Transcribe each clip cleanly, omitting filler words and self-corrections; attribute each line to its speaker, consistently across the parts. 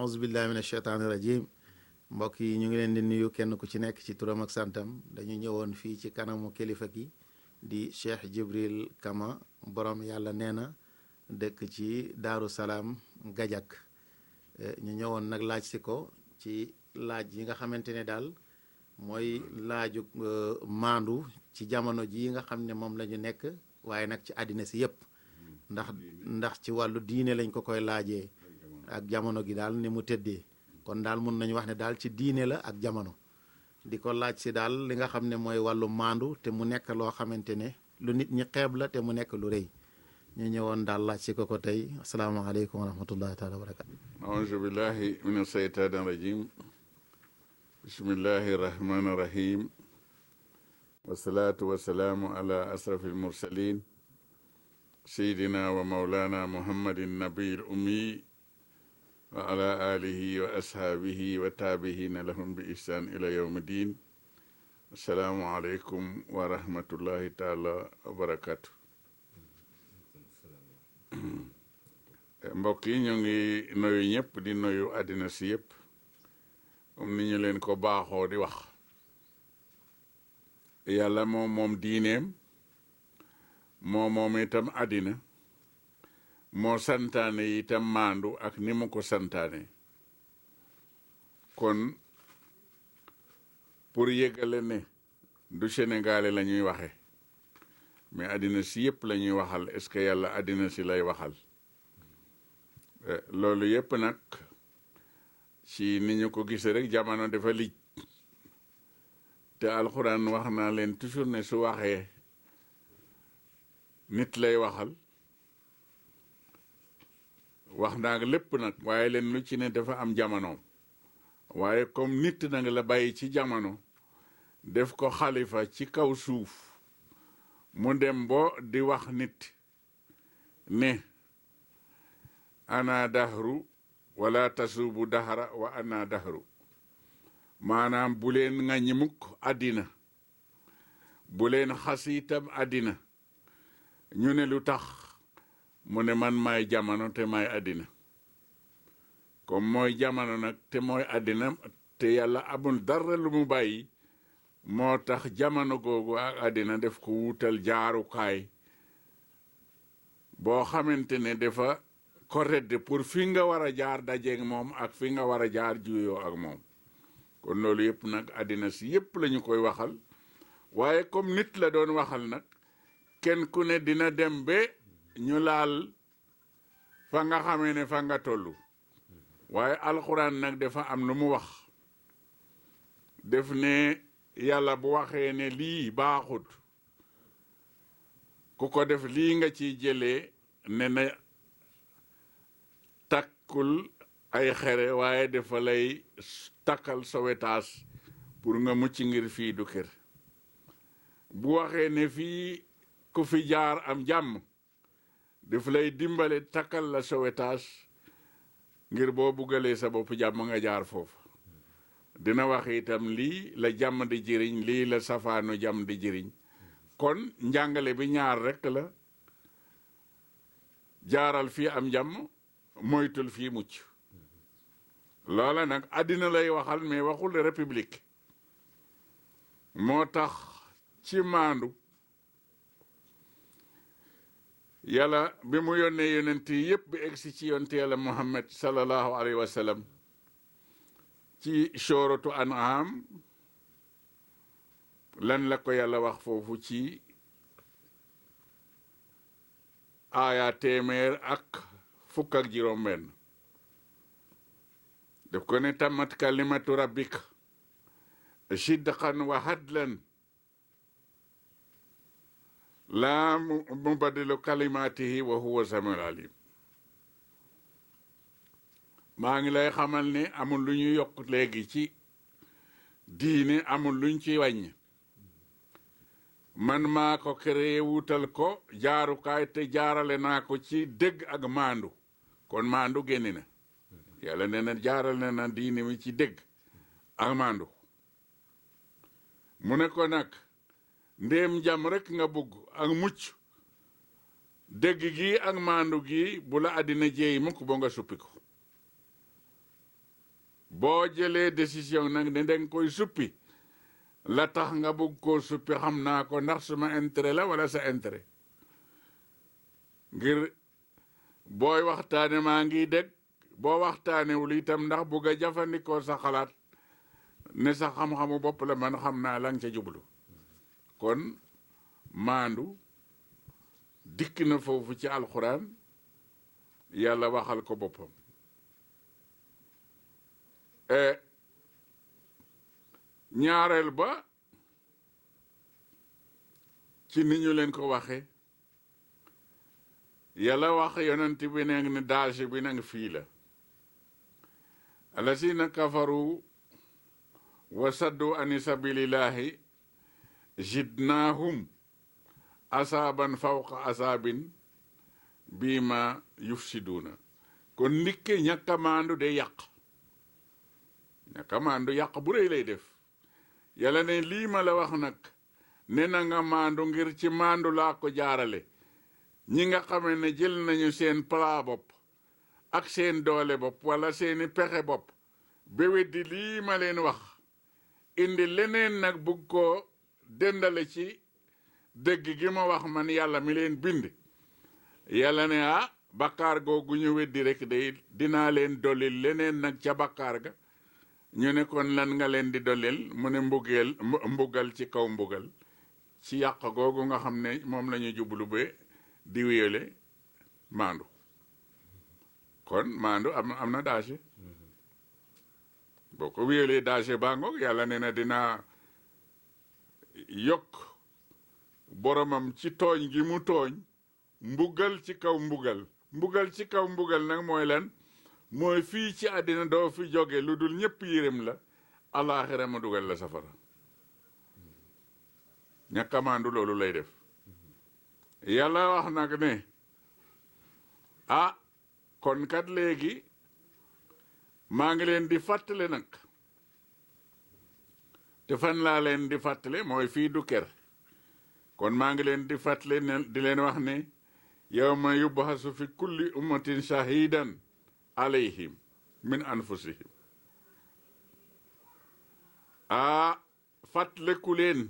Speaker 1: auzu billahi min asheytaani rajim mbokk yi ñu ngi leen di nuyu kenn ku ci nekk ci turam ak santam. dañu ñëwoon fii ci kanamu kilifa gi di Cheikh Jibril Kama borom yàlla nee na dëkk ci Daaru Salaam Gajak. ñu ñëwoon nag laaj si ko ci laaj yi nga xamante ne daal mooy laaju maandu ci jamono ji nga xam ne moom la ñu nekk waaye nag ci àddina si yëpp ndax ci wàllu diine lañ ko koy laajee ak jamono gi daal ni mu tëddee. kon daal mun nañu wax ne daal ci diine la ak jamono di ko laaj si daal li nga xam ne mooy wàllu maandu te mu nekk loo xamante ne lu nit ñi xeeb la te mu nekk lu rëy. ñu ñëwoon daal laaj si ko tey asalaamaaleykum wa rahmatullahi taala wa barakatu.
Speaker 2: aouzu billahi min asheytaani rajim bismillahi rahmani rahim wasalaatu wasalaamu ala asrafi almursalin sayidina wa maulana muhammadin nabiil ummi wa ala alihi wa ashaabihi wa taabihina lahum bi ihsan ila yawmi din. assalaamu aleykum wa rahmatullahi taala wa barakatu. mbokk yi ñu ngi nuyu ñëpp di nuyu àddina si yëpp comme ni ñu leen ko baaxoo di wax. yàlla moom diineem moom itam àddina moo santaane itam maandu ak ni mu ko santaane. kon pour yëgale ne du sénégalais la ñuy waxe mais àddina si yëpp la ñuy waxal est-ce que yàlla àddina si lay waxal. loolu yëpp nag ci ni ñu ko gisee rek jamono dafa lij te alxuraan wax naa leen toujours ne su waxee nit lay waxal wax naa lépp nag waaye leen lu ci ne dafa am jamono waaye comme nit nag la bàyyi ci jamono def ko xalifa ci kaw suuf mu dem bo di wax nit ne ana dahru wala tasubu dahra wa ana dahru maanaam bu leen ŋaññi mukk àddina bu leen xas itam àddina. ñu ne lu tax mu ne man maay jamono te maay àddina comme mooy jamono nag te mooy àddina te yàlla amul dara lu mu bàyyi moo tax jamono googu ak àddina def ko wuutal jaarukaay boo xamante ne dafa ko redd pour fi nga war a jaar dajeeg moom ak fi nga war a jaar juyoo ak moom. kon loolu yëpp nag àddina si yëpp la ñu koy waxal waaye comme nit la doon waxal nag kenn ku ne dina dem ba ñu laal fa nga xamee ne fa nga tollu waaye alxuraan nag dafa am lu mu wax def ne yàlla bu waxee ne lii baaxut ku ko def lii nga ciy jëlee ne na takkul ay xere waaye dafa lay takkal sowetaas pour nga mucc ngir fii du kër. bu waxee ne fii ku fi jaar am jàmm daf lay dimbale takkal la sowetaas ngir boo buggalee sa bopp jàmm nga jaar foofu. dina wax itam lii la jàmm di jëriñ lii la safaanu jàmm di jëriñ. kon njàngale bi ñaar rekk la jaaral fii am jàmm moytul fii mucc. loola nag àddina lay waxal mais waxul république. moo tax ci maandu yàlla bi mu yónnee yonent yi yëpp bi egsi ci yonent yàlla Muhammad sallallahu alayhi wa sallam ci sooratu An'am lan la ko yàlla wax foofu ci aaya téeméer ak fukk ak juróom-benn. daf ko ne tammat kalimatu rabbika sidqan wa hadlan laa mubaddilu kalimatihi wa huwa samiul alim. maa ngi lay xamal ne amul lu ñu yokk léegi ci diine amul luñ ci wàññ. man maa ko créé wutal ko jaarukaay te jaarale naa ko ci dëgg ak maandu. kon maandu génn na yàlla nee na jaarale na diine mi ci dëgg ak maandu. mu ne ko nag ndéem jàmm rekk nga bugg ak mucc dëgg gi ak maandu gi bu la àddina jeey mukk ba nga suppi ko. boo jëlee décision nag ne danga koy suppi la tax nga bëgg koo suppi xam naa ko ndax suma intérêt la wala sa intérêt ngir booy waxtaane maa ngi dégg boo waxtaanewul itam ndax bugg a jëfandikoo sa xalaat ne sa xam-xamu bopp la man xam naa la nga ca jublu kon maandu dikk na foofu ci alxuraan yàlla waxal ko boppam ñaareel ba ci ni ñu leen ko waxe yàlla wax yonent bi nag ne danger bi nag fii la alasina kafaru wa saddu ani sabilillahi zidnaahum asaaban fawqa asaabin bima yufsiduuna kon ndikke ñàkk a maandu de yàq ñàkk a maandu yàq bu rëy lay def yàlla ne lii ma la wax nag ne na nga maandu ngir ci maandu laa ko jaarale ñi nga xame ne jël nañu seen plat bopp ak seen doole bopp wala seeni pexe bopp ba weddi lii ma leen wax indi leneen nag bugg koo dendale ci dëgg gi ma wax man yàlla mi leen bind yàlla ne bakkaar googu ñu weddi rek day dinaa leen dollil leneen nag ca bakkaar ga ñu ne kon lan nga leen di dollil mu ne mbugal ci kaw mbugal ci yàq googu nga xam ne moom la ñu jublu ba di wéyale maandu kon maandu am na danger boo ko wéyalee danger baa ngoog yàlla nee na dinaa yokk boromam ci tooñ gi mu tooñ mbugal ci kaw mbugal ci kaw mbugal nag mooy lan mooy fii ci àddina doo fi jóge lu dul ñëpp yërëm la alaaxira ma dugal la safara ñàkk a maandu loolu lay def yàlla wax nag ne kon kat léegi maa ngi leen di fàttale nag te fan laa leen di fàttale mooy fii du kër kon maa ngi leen di fàttale di leen wax ne yawma yubhasu fi kulli ummatin shahidan alayhim min anfusihim fàttaleku leen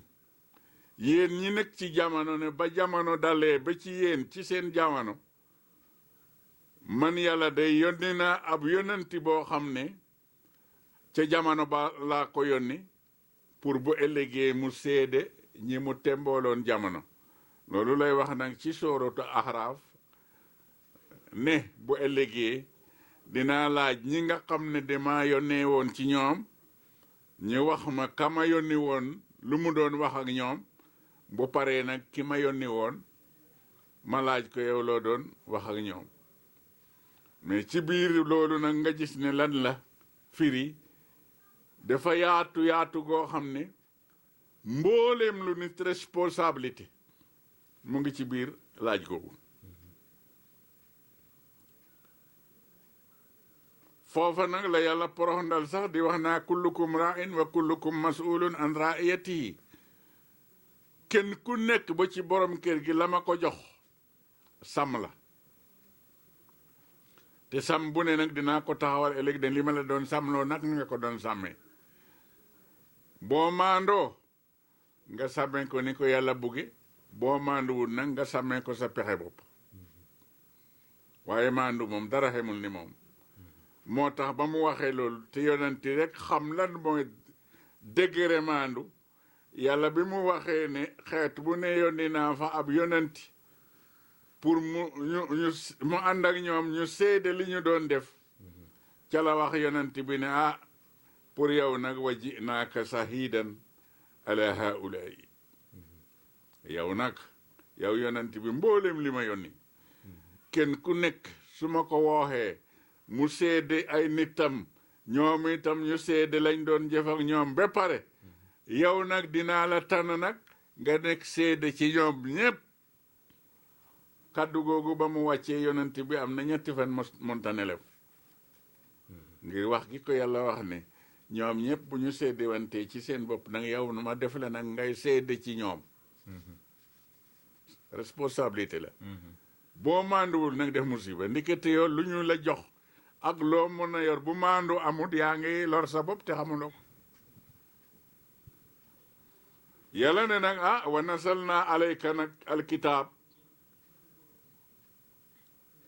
Speaker 2: yéen ñi nekk ci jamono ne ba jamono dalee ba ci yéen ci seen jamono man yàlla day yónni naa ab yónnanti boo xam ne ca jamono ba laa ko yónni pour bu ëllëgee mu seede ñi mu tembooloon jamono loolu lay wax nag ci sooratu Ahraaf ne bu ëllëgee dinaa laaj ñi nga xam ne dama yónnee woon ci ñoom ñu wax ma kama yónni woon lu mu doon wax ak ñoom bu paree nag ki ma yónni woon ma laaj ko yow loo doon wax ak ñoom mais ci biir loolu nag nga gis ne lan la firi dafa yaatu goo xam ne mbooleem lu nit responsabilité mu ngi ci biir laaj googu foofa nag la yàlla poroxndal sax di wax naa kullukum ra'in wa kullukum mas'ulun an ra'iyatihi kenn ku nekk ba ci borom kër gi la ma ko jox sàmm la te sàmm bu ne nag dinaa ko taxawal ëllëg de li ma la doon sàmmloo nag nga ko doon sàmmee boo maandoo nga sàmmee ko ni ko yàlla bugge boo maanduwul nag nga sàmmee ko sa pexe bopp waaye maandu moom dara xemul ni moom moo tax ba mu waxee loolu te yonanti rek xam lan mooy degré maandu yàlla bi mu waxee ne xeet bu ne yónni naa fa ab yonanti pour mu ànd ak ñoom ñu seede li ñu doon def ca la wax yonanti bi ne pour yow nag wa ji'naaka shahidan ala haula'i yow nag yow yonanti bi mboolem li ma yónni kenn ku nekk su ma ko wooxee mu seede ay nitam ñoom itam ñu seede lañ doon jëf ak ñoom ba pare yow nag dinaa la tànn nag nga nekk seede ci ñoom ñépp kaddu googu ba mu wàccee yonent bi am na ñetti fan monta nelew ngir wax gi ko yàlla wax ne ñoom ñëpp bu ñu seede wante ci seen bopp nag yow nu ma def la nag ngay seede ci ñoom responsabilité la boo manduwul nag def musiba ndikete yow lu ñu la jox ak loo mën a yor bu maandu amut yaa ngi lor sa bopp te xamuloo ko yàlla ne nag wa nasalna alayka nag alkitaab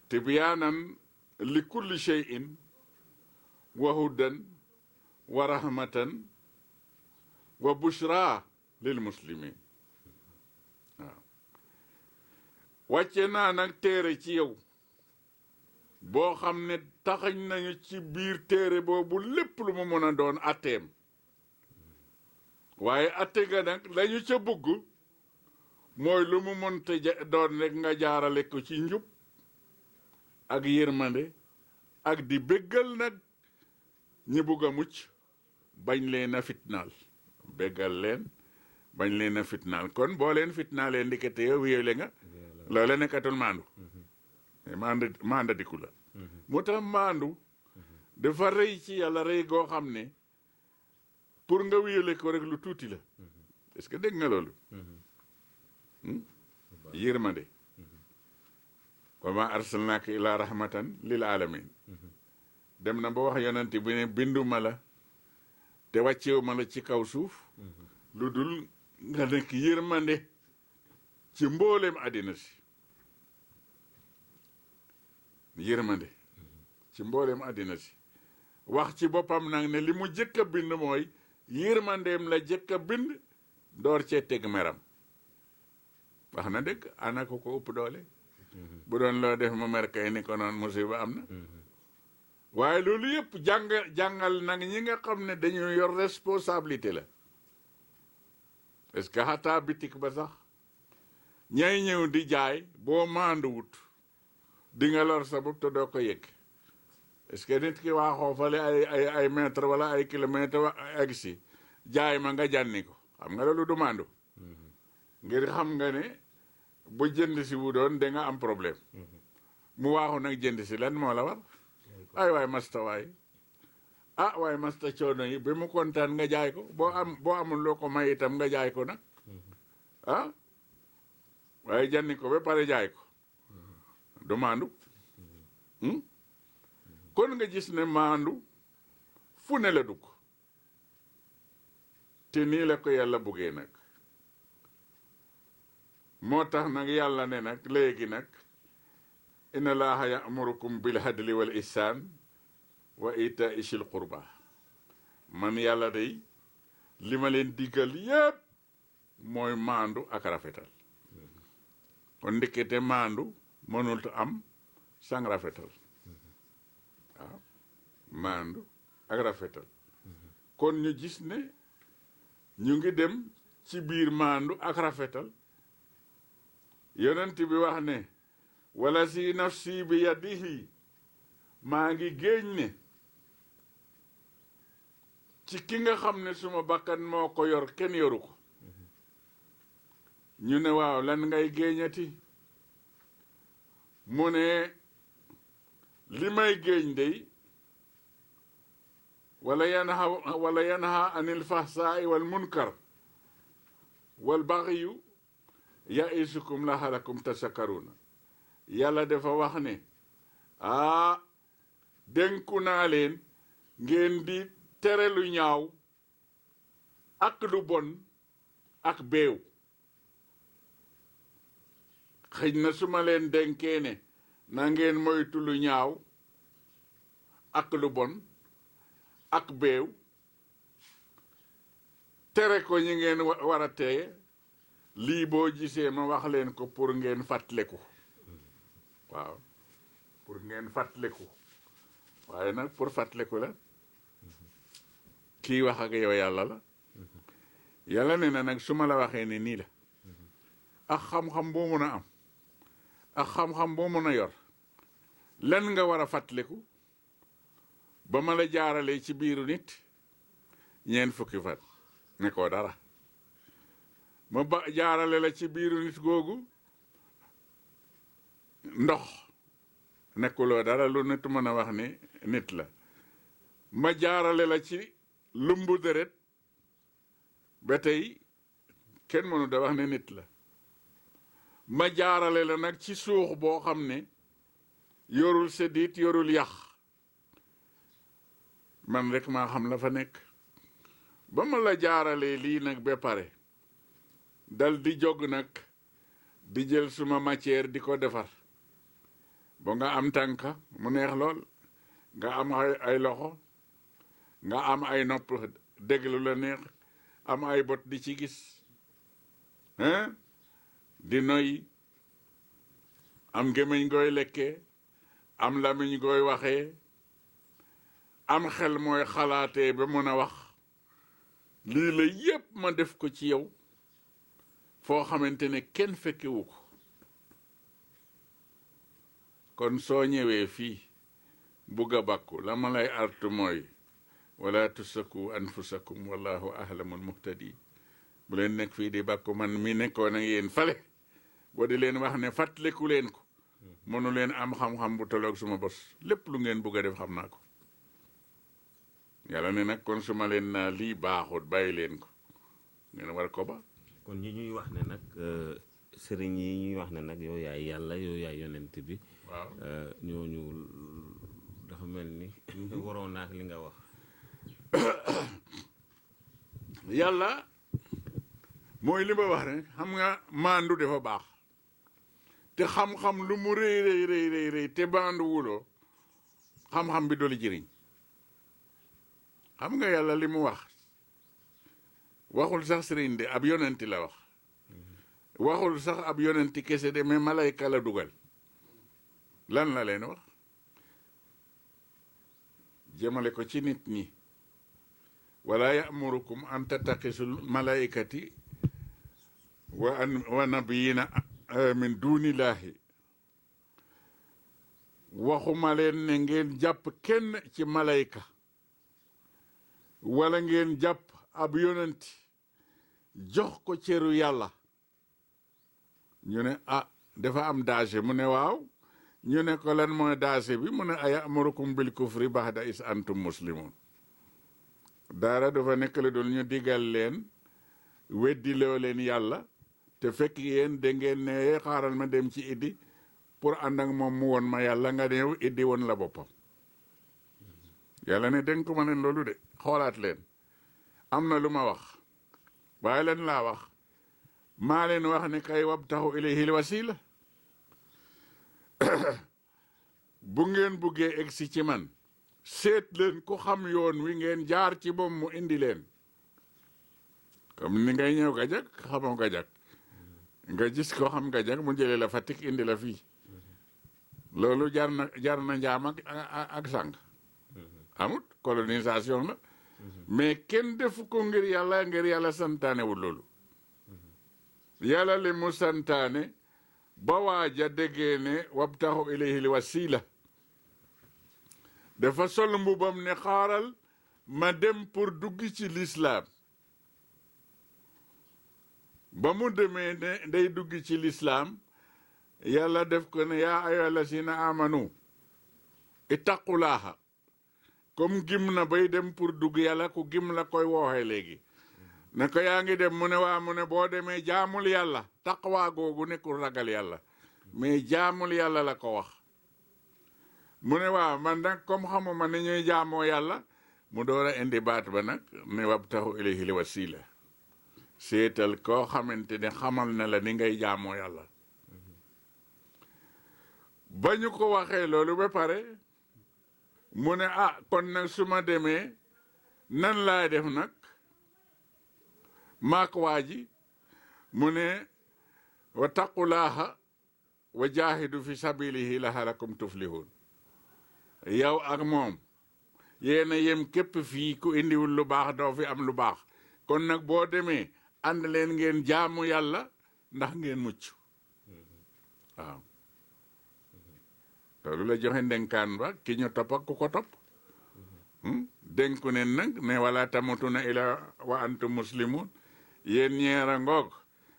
Speaker 2: tibyaanan li kulli shay'in wa hudan wa rahmatan wa bushra lil muslimin waaw wàcce naa nag téere ci yow boo xam ne taxañ nañu ci biir téere boobu lépp lu mu mën a doon atteem waaye atte ga nag lañu ca bëgg mooy lu mu mënte doon rek nga jaarale ko ci njub ak yërmande ak di béggal nag ñi bugg a mucc bañ leen a fitnaal béggal leen bañ leen a fitnaal kon boo leen fitnaalee ndikete yow wéyole nga loola nekkatul maandu maandadiku la moo tax maandu dafa rëy ci yàlla rëy goo xam ne pour nga wéyole ko rek lu tuuti la est-ce que dégg nga loolu yërmande wa ma arsalnaaka ila rahmatan lil alamin dem na ba wax yonent bi ne binduma la te wàccewu ma la ci kaw suuf lu dul nga nekk yërmande ci mbooleem àddina si yërmande ci mbooleem àddina si wax ci boppam nag ne li mu jëkk a bind mooy yërmandeem la jëkk a bind door cee teg meram wax na dëgg ana ko ëpp doole bu doon loo def ma mer kay ni ko noon musiba am na waaye loolu yëpp jàngal nag ñi nga xam ne dañu yor responsabilité la est-ce que xataa bitik ba sax ñay ñëw di jaay boo maanduwut di nga lor sa bopp te doo ko yëg est-ce que nit ki waaxoo fale ay mètre wala ay kilomètre egg si jaay ma nga jànni ko xam nga loolu du maandu ngir xam nga ne bu jënd si wu doon da nga am problème mu waaxu nag jënd si lan moo la war ay waay masta waay waaye masta coono yi ba mu kontaan nga jaay ko boo amul loo ko may itam nga jaay ko nag waaye jànni ko ba pare jaay ko du maandu kon nga gis ne maandu fu ne la dugg te nii la ko yàlla buggee nag moo tax nag yàlla ne nag léegi nag inna allaha ya'murukum bil adli wal ihsan wa ita'i shil qurba man yàlla day li ma leen diggal yépp mooy maandu ak rafetal kon ndekete maandu mënul am sang rafetal waaw maandu ak rafetal kon ñu gis ne ñu ngi dem ci biir maandu ak rafetal yonent bi wax ne wala si nafsi bi yadihi maa ngi géeñ ne ci ki nga xam ne suma bakkan moo ko yor kenn yoru ko ñu ne waaw lan ngay géeñati mu ne li may géeñ dey wala yanha anil fahsaa'i wal munkar wal baghiyu ya'izukum la'allakum tazakkaruna yàlla dafa wax ne dénku naa leen ngeen di tere lu ñaaw ak lu bon ak beew xëj na su ma leen dénkee ne na ngeen moytu lu ñaaw ak lu bon ak beew tere ko ñi ngeen war a teye lii boo gisee ma wax leen ko pour ngeen fàttaliku waaw pour ngeen fàttaliku waaye nag pour fàttaliku la kii wax ak yow yàlla la yàlla ne na nag su ma la waxee ne nii la ak xam-xam boo mën a am ak xam-xam boo mën a yor lan nga war a fàttaliku ba ma la jaaralee ci biiru nit 4 fukki fan ne ko dara ma jaarale la ci biiru nit googu ndox nekkuloo dara lu nit mën a wax ni nit la ma jaarale la ci lumbu deret ba tey kenn mënu da wax ne nit la ma jaarale la nag ci suux boo xam ne yorul sédit yorul yax man rek maa xam la fa nekk ba ma la jaaralee lii nag ba pare dal di jóg nag di jël suma matière di ko defar ba nga am tànka mu neex lool nga am ay loxo nga am ay nopp déglu la neex am ay bot di ci gis hein di noy am gémmiñ gooy lekkee am lamiñ gooy waxee am xel mooy xalaatee ba mën a wax lii la yépp ma def ko ci yow foo xamante ne kenn fekkewu ko kon soo ñëwee fii bugg a bàkku la ma lay artu mooy wala tusaku anfusakum wallahu ahlamul muhtadi bu leen nekk fii di bàkku man mi nekkoon ak yéen fale boo di leen wax ne fàttaliku leen ko mënu leen am xam-xam bu tolloog suma bos lépp lu ngeen bugg a def xam naa ko yàlla ne nag kon su ma leen naa lii baaxut bàyyi leen ko ngeen war ko ba
Speaker 3: kon ñi ñuy wax ne nag sëriñ yi ñuy wax ne nag yow yaay yàlla yow yaay yonent bi
Speaker 2: waaw
Speaker 3: ñooñu dafa mel ni waroon naak li nga wax
Speaker 2: yàlla mooy li ma wax rek xam nga maandu dafa baax te xam-xam lu mu rëy rëy rëy rëy te maandu wuloo xam-xam bi dooli jëriñ xam nga yàlla li mu wax waxul sax sëriñ de ab yonenti la wax waxul sax ab yonenti kese de mais malayka la dugal lan la leen wax jëmale ko ci nit ñi wala ya'murukum an tattaxisul malaikati wa nabiyina min dunillahi waxuma leen ne ngeen jàpp kenn ci malayka wala ngeen jàpp ab yonenti jox ko cëru yàlla ñu ne dafa am danger mu ne waaw ñu ne ko lan mooy danger bi mu ne ayamurukum bil kufri ba'da is antum muslimun daara dafa nekk la doon ñu digal leen weddiloo leen yàlla te fekk yéen da ngeen ne xaaral ma dem ci iddi pour ànd ak moom mu woon ma yàlla nga ñëw iddi woon la boppam yàlla ne dénk ma leen loolu de xoolaat leen am na lu ma wax waaye leen laa wax maa leen wax ne kay wabtaxu ilayhil wasila bu ngeen buggee egsi ci man seet leen ku xam yoon wi ngeen jaar ci moom mu indi leen comme ni ngay ñëw Gajak xamoo Gajak nga gis ko xam Gajak mu jëlee la Fatick indi la fii loolu jar na njaam ak sàng amut colonisation la mais kenn defu ko ngir yàlla santaanewul loolu yàlla li mu santaane ba waaja déggee ne wabtaxu ilayhil wasila dafa sol mbubam ne xaaral ma dem pour dugg ci lislaam ba mu demee ne day dugg ci lislaam yàlla def ko ne yaa ayyuhal lazina amanu ittaqulaaha comme gim na bay dem pour dugg yàlla ku gim la koy wooxe léegi ne ko yaa ngi dem mu ne waa mu ne boo demee jaamul yàlla taqwa googu nekkul ragal yàlla mais jaamul yàlla la ko wax mu ne waa man nag comme xamuma ni ñuy jaamoo yàlla mu door a indi baat ba nag ne wabtaxu ilayhil wasila seetal koo xamante ne xamal na la ni ngay jaamoo yàlla ba ñu ko waxee loolu ba pare mu ne kon nag su ma demee nan laa def nag maak waa ji mu ne wa taqulaaha wa jaahidu fi sabilihi la'allakum tuflihun yow ak moom yéena yem képp fii ku indiwul lu baax doo fi am lu baax kon nag boo demee ànd leen ngeen jaamu yàlla ndax ngeen mucc waaw loolu la joxe ndenkaan ba ki ñu topp ak ku ko topp dénku ne nag ne wala tamutuna ila wa antum muslimun yéen ñeera ngoog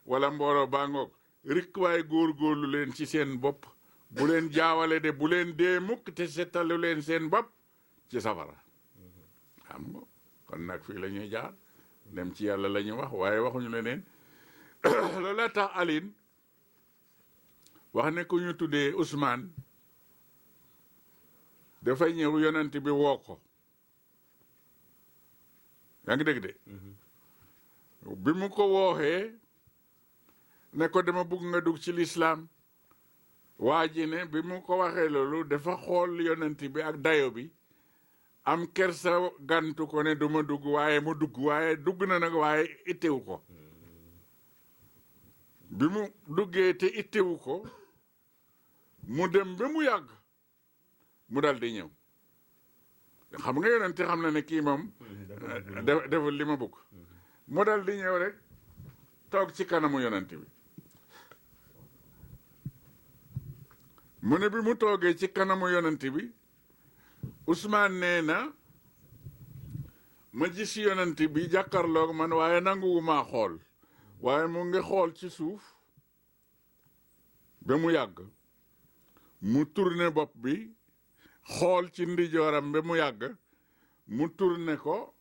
Speaker 2: wala mbooloo baa ngoog rik waay góorgóorlu leen ci seen bopp bu leen jaawale de bu leen dee mukk te setalu leen seen bopp ci safara xam nga kon nag fii la ñuy jaar dem ci yàlla la ñuy wax waaye waxuñu leneen loolu la tax Aline wax ne ku ñu tuddee Ousmane dafa ñëw yonent bi woo ko yaa ngi dégg de bi mu ko wooxee ne ko dama bugg nga dugg ci lislaam waa ji ne bi mu ko waxee loolu dafa xool yonent bi ak dayo bi am kersa gantu ko ne du ma dugg waaye mu dugg waaye dugg na nag waaye ittewu ko bi mu duggee te ittewu ko mu dem ba mu yàgg mu dal di ñëw xam nga yonent xam na ne kii moom deful li ma bëgg mu dal di ñëw rek toog ci kanamu yonent bi mu ne bi mu toogee ci kanamu yonent bi Ousmane nee na ma gis yonent bi jàkkaarloog man waaye nanguwumaa xool waaye mu ngi xool ci suuf ba mu yàgg mu tourné bopp bi xool ci ndijooram ba mu yàgg mu tourné ko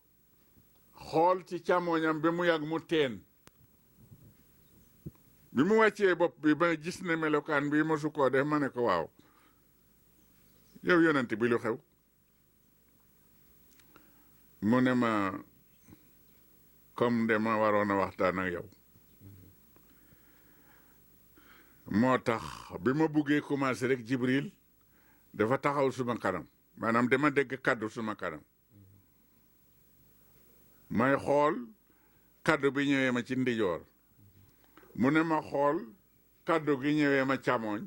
Speaker 2: xool ci càmmoñam ba mu yàgg mu teen bi mu wàccee bopp bi ba gis ne melokaan bi mosu koo def ma ne ko waaw yow yonent bi lu xew mu ne ma comme de ma waroon a waxtaan ak yow moo tax bi ma buggee commencé rek Jibril dafa taxaw suma kanam maanaam dama dégg kaddu suma kanam may xool kaddu bi ñëwee ma ci ndijoor mu ne ma xool kaddu gi ñëwee ma càmmoñ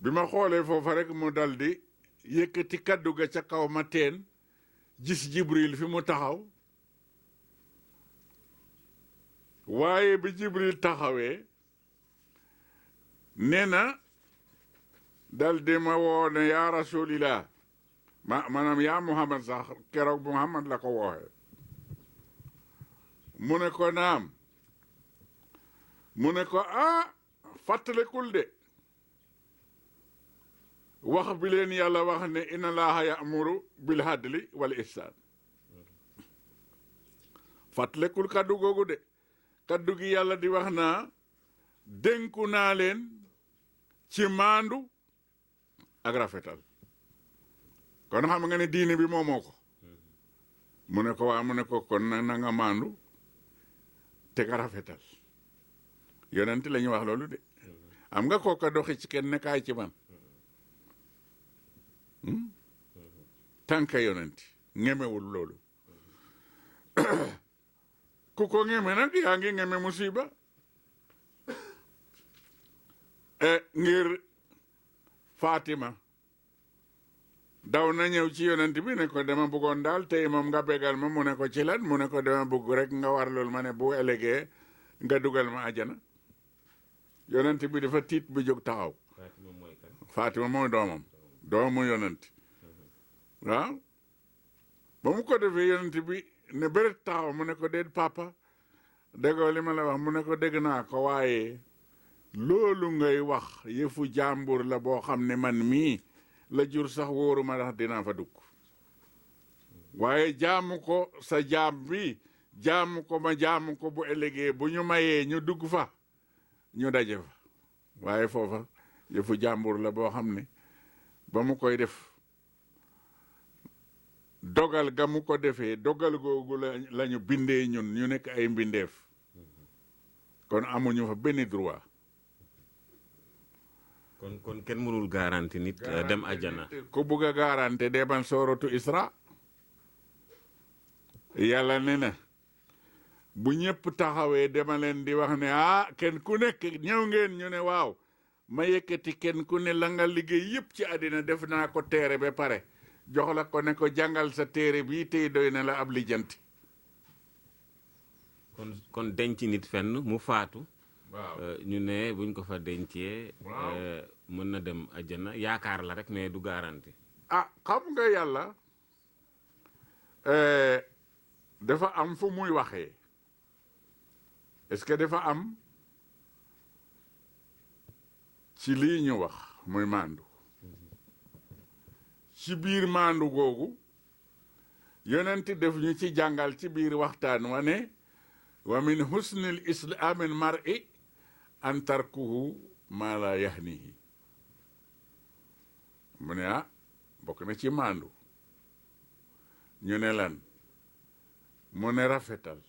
Speaker 2: bi ma xoolee foofa rek mu daldi yëkkati kaddu ga ca kaw ma teen gis Jibril fi mu taxaw waaye bi Jibril taxawee nee na daldi ma woo ne yaa rasulillah maanaam yaa Muhammad sax keroog Muhammad la ko wooxe mu ne ko naam mu ne ko fàttalikul de wax bi leen yàlla wax ne inna laaha ya'muru bil adli wal ihsan fàttalikul kaddu googu de kaddu gi yàlla di wax naa dénku naa leen ci maandu ak rafetal kon xam nga ne diine bi moomoo ko mu ne ko waa mu ne ko kon na nga maandu te nga rafetal yonent la ñu wax loolu de am nga kooka doxi ci kenn ne kaay ci man tànka yonent ñemewul loolu ku ko ñeme nag yaa ngi ñeme musiba ngir Fatima daw na ñëw ci yonent bi ne ko dama bëggoon daal tey moom nga bégal ma mu ne ko ci lan mu ne ko dama bëgg rek nga war loolu ma ne bu ëllëgee nga dugal ma ajana yonent bi dafa tiit bi jóg taxaw Fatima mooy doomam doomu yonent waaw ba mu ko defee yonent bi ne bëret taxaw mu ne ko déet papa déggoo li ma la wax mu ne ko dégg naa ko waaye loolu ngay wax yëfu jàmbur la boo xam ne man mii la jur sax wóoruma ndax dinaa fa dugg waaye jaamu ko sa jaam bi jaamu ko ma jaamu ko bu ëllëgee bu ñu mayee ñu dugg fa ñu daje fa waaye foofa yëfu jàmbur la boo xam ne ba mu koy def dogal ga mu ko defee dogal googu la ñu bindee ñun ñu nekk ay mbindeef kon amuñu fa benn droit
Speaker 3: kon kenn mënul garanti nit dem ajana
Speaker 2: ku bugg a garanti demal sooratu Isra yàlla ne na bu ñëpp taxawee dema leen di wax ne kenn ku nekk ñëw ngeen ñu ne waaw ma yëkkati kenn ku ne la nga liggéey yëpp ci àddina def naa ko téere ba pare jox la ko ne ko jàngal sa téere bii tey doy na la ab lijjanti
Speaker 3: kon denc nit fenn mu faatu
Speaker 2: waaw
Speaker 3: ñu ne buñ ko fa dencee mën na dem ajana yaakaar la rek mais du garanti
Speaker 2: xam nga yàlla dafa am fu muy waxee est-ce que dafa am ci lii ñu wax muy maandu ci biir maandu googu yonent def ñu ci jàngal ci biir waxtaan wa ne wa min husnil islaamil mar'i an tarkuhu ma la yahnihi mu ne bokk na ci maandu ñu ne lan mu ne rafetal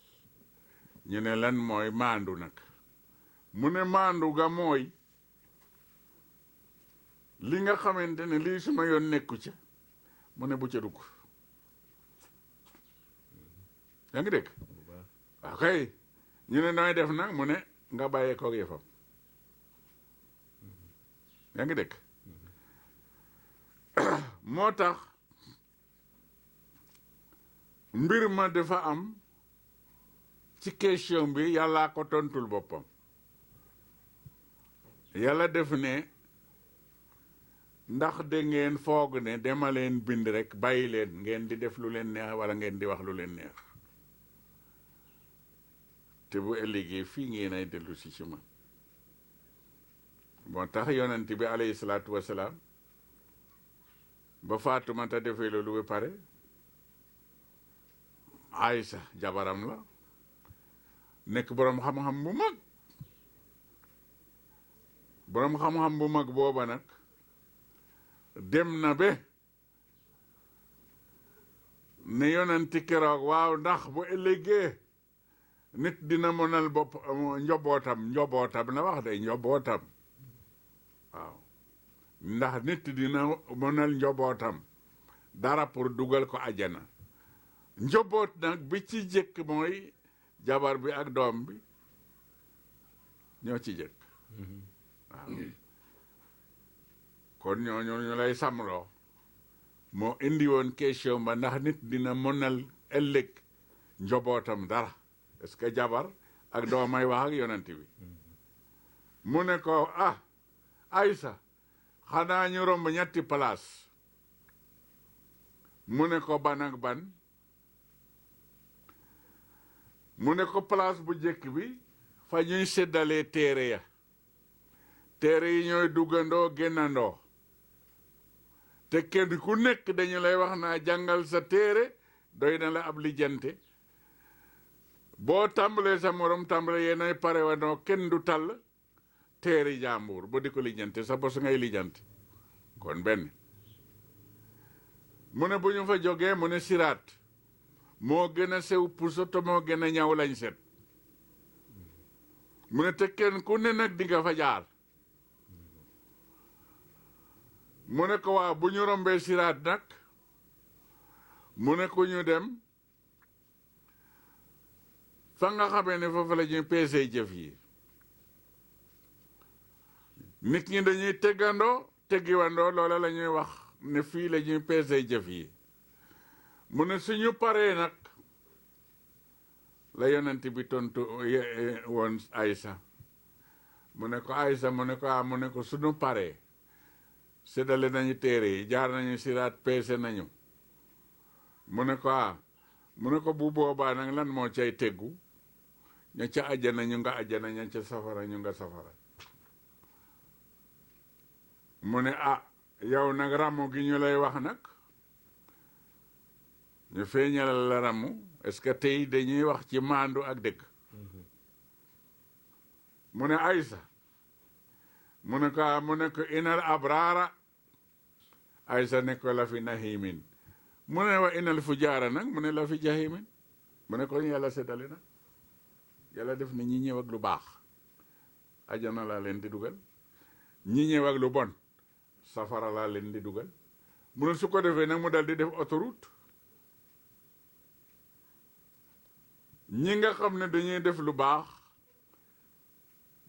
Speaker 2: ñu ne lan mooy maandu nag mu ne maandu ga mooy li nga xamante ne lii suma yoon nekku ca mu ne bu ca dugg yaa ngi dégg waaw kay ñu ne nooy def nag mu ne nga bàyyee koog yëfam yaa ngi dégg moo tax mbir ma dafa am ci question bi yàllaa ko tontul boppam yàlla def ne ndax da ngeen foog ne dema leen bind rek bàyyi leen ngeen di def lu leen neex wala ngeen di wax lu leen neex te bu ëllëgee fii ngeen ay dellu si ci man moo tax yonent bi alayhi salaatu wasalaam ba Faatumata defee loolu ba pare Aysa jabaram la nekk boroom xam-xam bu mag boroom xam-xam bu mag booba nag dem na be ne yonenti keroog waaw ndax bu ëllëgee nit dina mënal bopp njobootam la wax de njobootam waaw ndax nit dina mënal njobootam dara pour dugal ko ajana njoboot nag bi ci jëkk mooy jabar bi ak doom bi ñoo ci jëkk waaw kon ñu lay samloo moo indi woon question ba ndax nit dina mënal ëllëg njobootam dara est-ce que jabar ak doomay wax ak yonent bi mu ne ko Aysa xanaa ñu romb ñetti place mu ne ko ban ak ban mu ne ko place bu jëkk bi fa ñuy séddalee téere ya téere yi ñooy duggandoo génnandoo te kenn ku nekk dañu lay wax naa jàngal sa téere doy na la ab lijjante boo tàmbalee sa morom tàmbale yéenay pare wanoo kenn du tàll téere jàmbur ba di ko lijjante sa bos ngay lijjante kon benn mu ne bu ñu fa jógee mu ne siraat moo gën a sew puso te moo gën a ñaw lañ set mu ne te kenn ku ne nag di nga fa jaar mu ne ko waa bu ñu rombee siraat nag mu ne ko ñu dem fa nga xamee ne foofu la ñuy peesee jëf yi nit ñi dañuy teggiwandoo loola la ñuy wax ne fii la ñuy peesee jëf yi mu ne suñu paree nag la yonent bi tontu woon Aysa mu ne ko Aysa mu ne ko mu ne ko suñu paree séddale nañu téere yi jaar nañu siraat peese nañu mu ne ko mu ne ko bu boobaa nag lan moo cay teggu ña ca àjjana ñu nga àjjana ña ca safara ñu nga safara mu ne yow nag ramu gi ñu lay wax nag ñu feeñalal la ramu est-ce que tey dañuy wax ci maandu ak dëgg mu ne Aysa mu ne ko inal abraara Aysa ne ko la fi nahimin mu ne wa inal fujaara nag mu ne la fi jahimin mu ne ko yàlla seddale nag yàlla def ne ñi ñëw ak lu baax ajana laa leen di dugal ñi ñëw ak lu bon safara laa leen di dugal mu ne su ko defee nag mu dal di def autoroute ñi nga xam ne dañuy def lu baax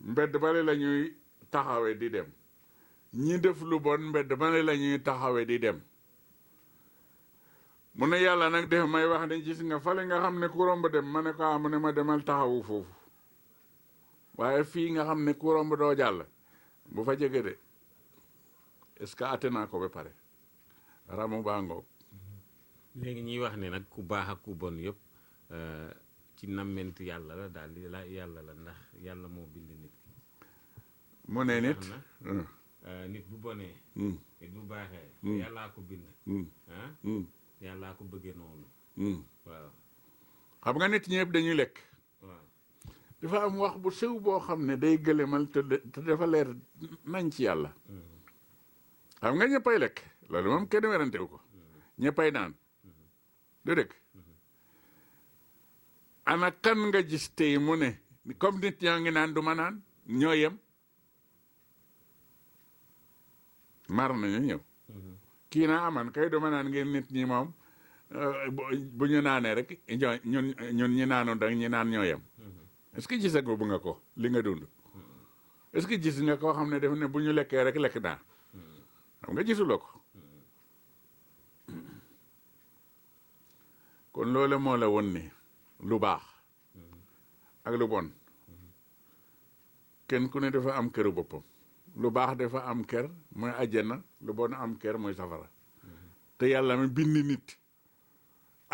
Speaker 2: mbedd bale la ñuy taxawe di dem ñi def lu bon mbedd bale la ñuy taxawe di dem mu ne yàlla nag def may wax ne gis nga fale nga xam ne ku romb dem ma ne ko mu ne ma demal taxawu foofu waaye fii nga xam ne ku romb doo jàll bu fa jege de est-ce que atte naa ko ba pare ramu baa ngoog
Speaker 3: léegi ñuy wax ne nag ku baax ak ku bon yëpp ci namment yàlla la daal di yàlla la ndax yàlla moo bind nit ki
Speaker 2: mu ne nit
Speaker 3: nit bu bonee nit bu baaxee yàllaa ko bind yàllaa ko bëggee noonu waaw
Speaker 2: xam nga nit ñëpp dañuy lekk
Speaker 3: waaw
Speaker 2: dafa am wax bu sew boo xam ne day gëlemal te dafa leer nañ ci yàlla xam nga ñëppay lekk loolu moom kenn werantewu ko ñëppay naan du dëgg ana kan nga gis tey mu ne comme nit ñaa ngi naan du ma naan ñoo yem mar nañu ñëw kii naa aman kay du ma naan ngeen nit ñi moom bu ñu naanee rek ñun ñi naanu dag ñi naan ñoo yem est-ce que gisago bu nga ko li nga dund est-ce que gis nga koo xam ne def ne bu ñu lekkee rek lekk naa xam nga gisuloo ko kon loolu moo la won ni lu baax ak lu bon kenn ku ne dafa am këru boppam lu baax dafa am kër mooy àjjana lu bon am kër mooy safara te yàlla mi bind nit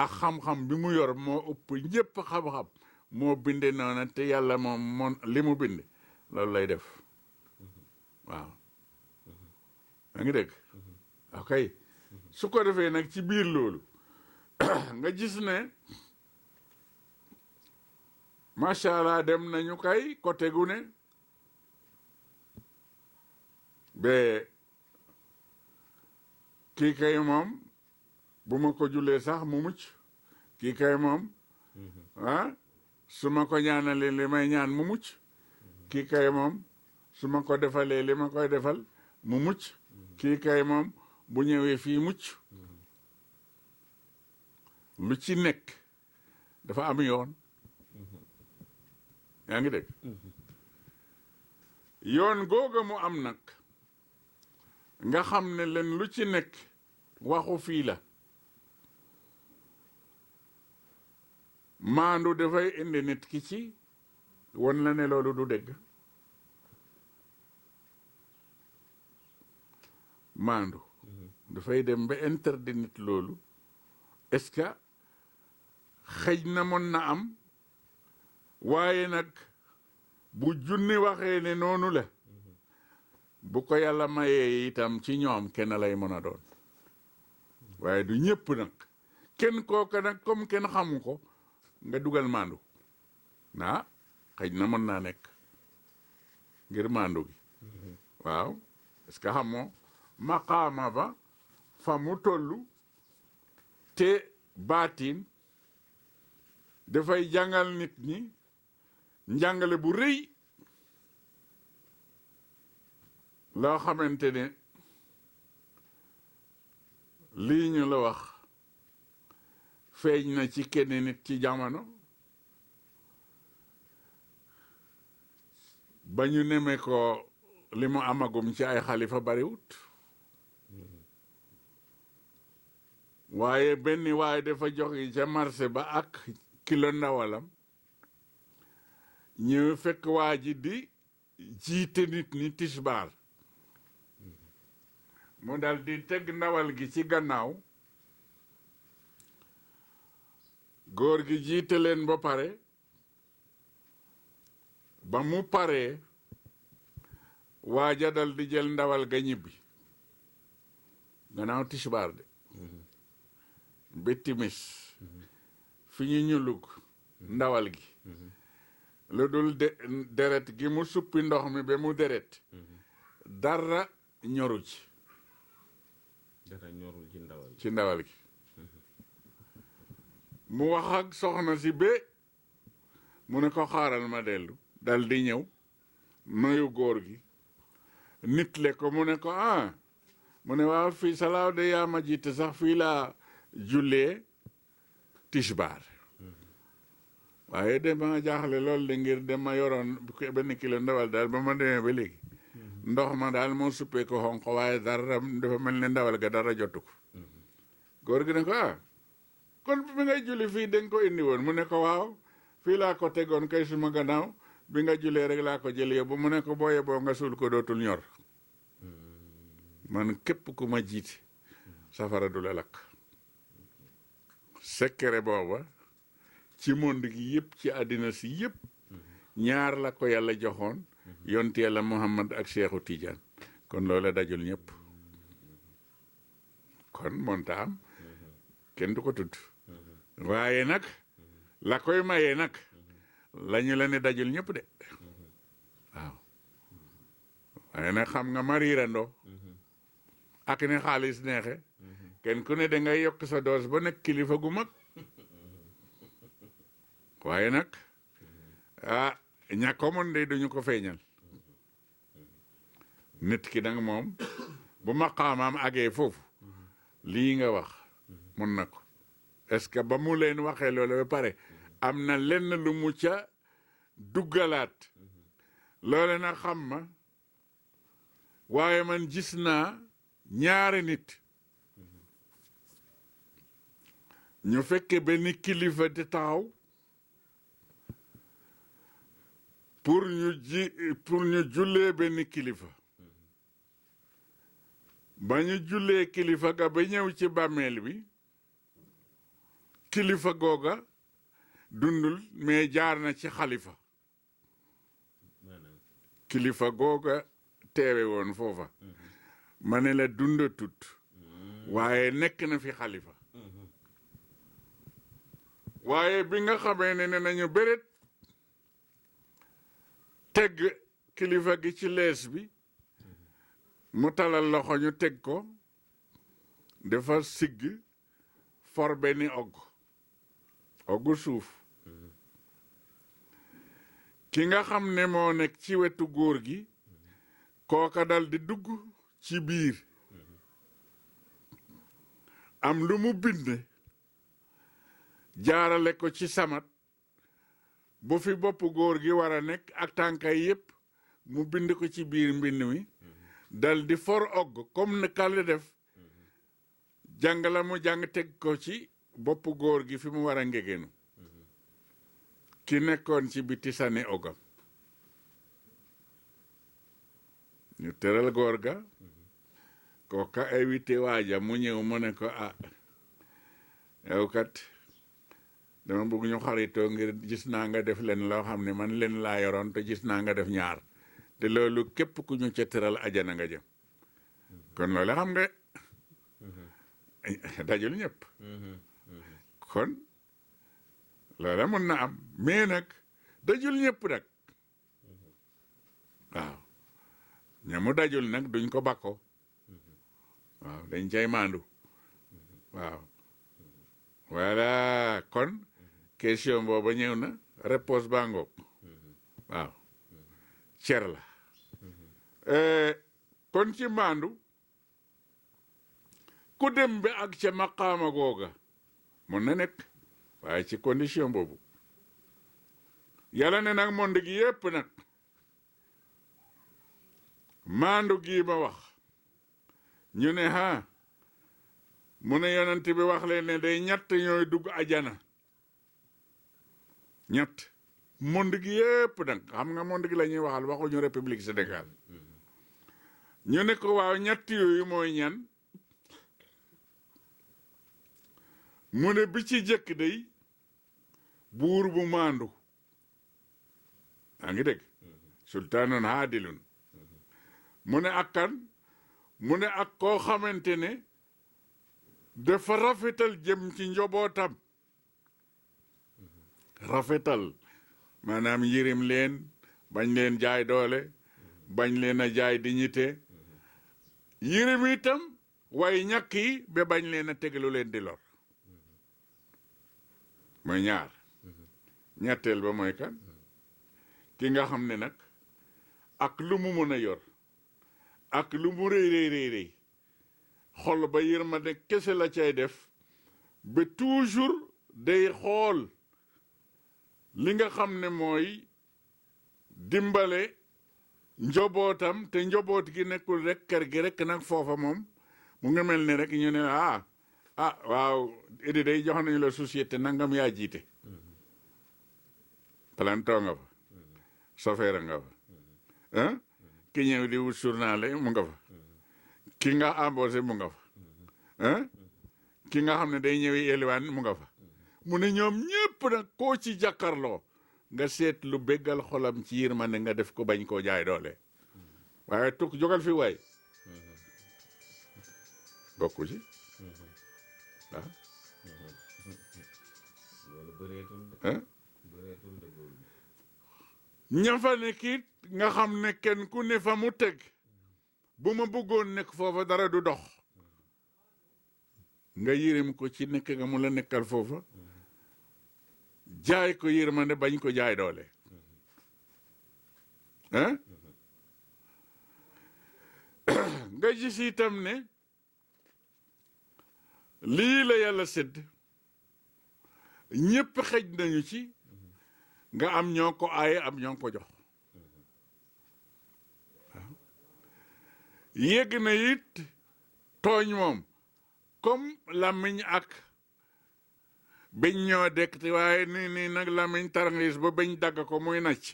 Speaker 2: ak xam-xam bi mu yor moo ëpp ñëpp xam-xam moo binde noona te yàlla moom li mu bind loolu lay def waaw yaa ngi dégg ok su ko defee nag ci biir loolu nga gis ne macha allah dem nañu kay côté gu ne ba kii kay moom bu ma ko julee sax mu mucc kii kay moom su ma ko ñaanalee li may ñaan mu mucc kii kay moom su ma ko defalee li ma koy defal mu mucc kii kay moom bu ñëwee fii mucc lu ci nekk dafa am yoon yaa ngi dégg yoon googa mu am nag nga xam ne leen lu ci nekk waxu fii la maandu dafay indi nit ki ci won la ne loolu du dégg maandu dafay dem ba interdit nit loolu est-ce que xëj na mën na am waaye nag bu junni waxee ne noonu la bu ko yàlla mayee itam ci ñoom kenn lay mën a doon waaye du ñëpp nag kenn kooka nag comme kenn xamu ko nga dugal maandu naa xëj na mën naa nekk ngir maandu gi waaw est-ce que xamoo maqaama ba fa mu tollu te baatin dafay jàngal nit ñi njàngale bu rëy loo xamante ne lii ñu la wax feeñ na ci kenn nit ci jamono ba ñu neme ko li mu amagum ci ay xalifa bariwut waaye benn waaye dafa joxe ca marché ba ak kilo ndawalam ñëw fekk waa ji di jiite nit ñi tisbaar mu dal di teg ndawal gi ci gannaaw góor gi jiite leen ba pare ba mu paree waaja dal di jël ndawal ga ñibbi gannaaw tisbaar de ba timis fi ñu ñulug ndawal gi lu dul deret gi mu suppi ndox mi ba mu deret dara ñoru ci
Speaker 3: dara ñorul
Speaker 2: ci ndawal gi mu wax ak soxna si ba mu ne ko xaaral ma dellu dal di ñëw nuyu góor gi nit le ko mu ne ko mu ne waaw fii salaaw de yaa ma jiite sax fii laa jullee tisbaar waaye dama jaaxle lool de ngir dama yoroon benn kilo ndawal daal ba ma demee ba léegi ndox ma daal moo suppee ko xonq waaye dara dafa mel ne ndawal ga dara jotu ko góor gi ne ko kon bi ngay julli fii dañ ko indi woon mu ne ko waaw fii laa ko tegoon kay suma gannaaw bi nga jullee rek laa ko jël yóbbu mu ne ko boo yeboo nga suul ko dootul ñor man képp ku ma jiite safara du la lakk secret booba ci monde gi yëpp ci àddina si yëpp ñaar la ko yàlla joxoon yonti yàlla Muhammad ak Cheikhu Tidiane kon loola dajul ñëpp kon monta am kenn du ko tudd waaye nag la koy mayee nag lañu la ne dajul ñëpp de waaw waaye nag xam nga mariirandoo ak ni xaalis neexe kenn ku ne da ngay yokk sa doos ba nekk kilifa gu mag waaye nag ña ko mën de duñu ko feeñal nit ki nag moom bu maqaamaam agee foofu lii nga wax mun na ko est-ce que ba mu leen waxee loolu ba pare am na lenn lu mu ca duggalaat loole na xam ma waaye man gis naa ñaari nit ñu fekke benn kilifa di taxaw pour ñu jullee benn kilifa ba ñu jullee kilifa ga ba ñëw ci bàmmeel bi kilifa googa dundul mais jaar na ci xalifa kilifa googa teewe woon foofa ma ne la dundatut waaye nekk na fi xalifa waaye bi nga xamee ne nañu béret teg kilifa gi ci lees bi mu talal loxo ñu teg ko dafa sigg for benni oggu suuf ki nga xam ne moo nekk ci wetu góor gi kooka dal di dugg ci biir am lu mu bind jaarale ko ci samat bu fi bopp góor gi war a nekk ak tànkay yépp mu bind ko ci biir mbind mi dal di for ogg comme ne kal def jàng la mu jàng teg ko ci bopp góor gi fi mu war a ngegenu ki nekkoon ci biti sànni oggam ñu tëral góor ga kooka invité waaja mu ñëw mu ne ko yow kat dama bëgg ñu xaritoo ngir gis naa nga def leen loo xam ne man leen laa yoroon te gis naa nga def ñaar te loolu képp ku ñu ca tëral ajana nga jëm kon loolu xam nga dajul ñëpp kon loola mën na am mais nag dajul ñëpp nag waaw ñamu dajul nag duñ ko bakko waaw dañ cay maandu waaw voilà kon question booba ñëw na réponse baa ngoog waaw cer la kon ci maandu ku dem bi ak ca maqaama googa mun na nekk waaye ci condition boobu yàlla ne nag monde gi yépp nag maandu gii ma wax ñu ne mu ne yonent bi wax leen ne day ñett ñooy dugg ajana ñett monde gi yépp nag xam nga monde gi la ñuy waxal waxuñu république Sénégal ñu ne ko waaw ñett yooyu mooy ñan mu ne bi ci jëkk day buur bu maandu yaa ngi dégg sultaanun haadilun mu ne ak kan mu ne ak koo xamante ne dafa rafetal jëm ci njobootam rafetal maanaam yirim leen bañ leen jaay doole bañ leen a jaay dignité yirim itam waaye ñàkk yi ba bañ leen a tegalu leen di lor mooy ñaar ñetteel ba mooy kan ki nga xam ne nag ak lu mu mën a yor ak lu mu rëy xol ba yërmande kese la cay def ba toujours day xool li nga xam ne mooy dimbale njobootam te njoboot gi nekkul rek kër gi rek nag foofa moom mu nga mel ne rek ñu ne waaw idi day jox nañu la société nangam yaa jiite planton nga fa chauffeur nga fa ki ñëw di wut journal mu nga fa ki nga embauché mu nga fa ki nga xam ne day ñëwi eliwaan mu nga fa mu ne ñoom ñépp nag koo ci jàkkarloo nga seet lu béggal xolam ci yërmande nga def ko bañ koo jaay doole waaye tukk jógal fi waay bokku ci ña fa nekk it nga xam ne kenn ku ne fa mu teg bu ma bëggoon nekk foofa dara du dox nga yërëm ko ci nekk nga mu la nekkal foofa jaay ko yërmande bañ ko jaay doole ah nga gis itam ne lii la yàlla sédd ñépp xëj nañu ci nga am ñoo ko aaye am ñoo ko jox waaw yégg na it tooñ moom comme làmmiñ ak bañ ñoo dekk te waaye nii nag làmmiñ tarngis ba bañ dagg ko muy nacc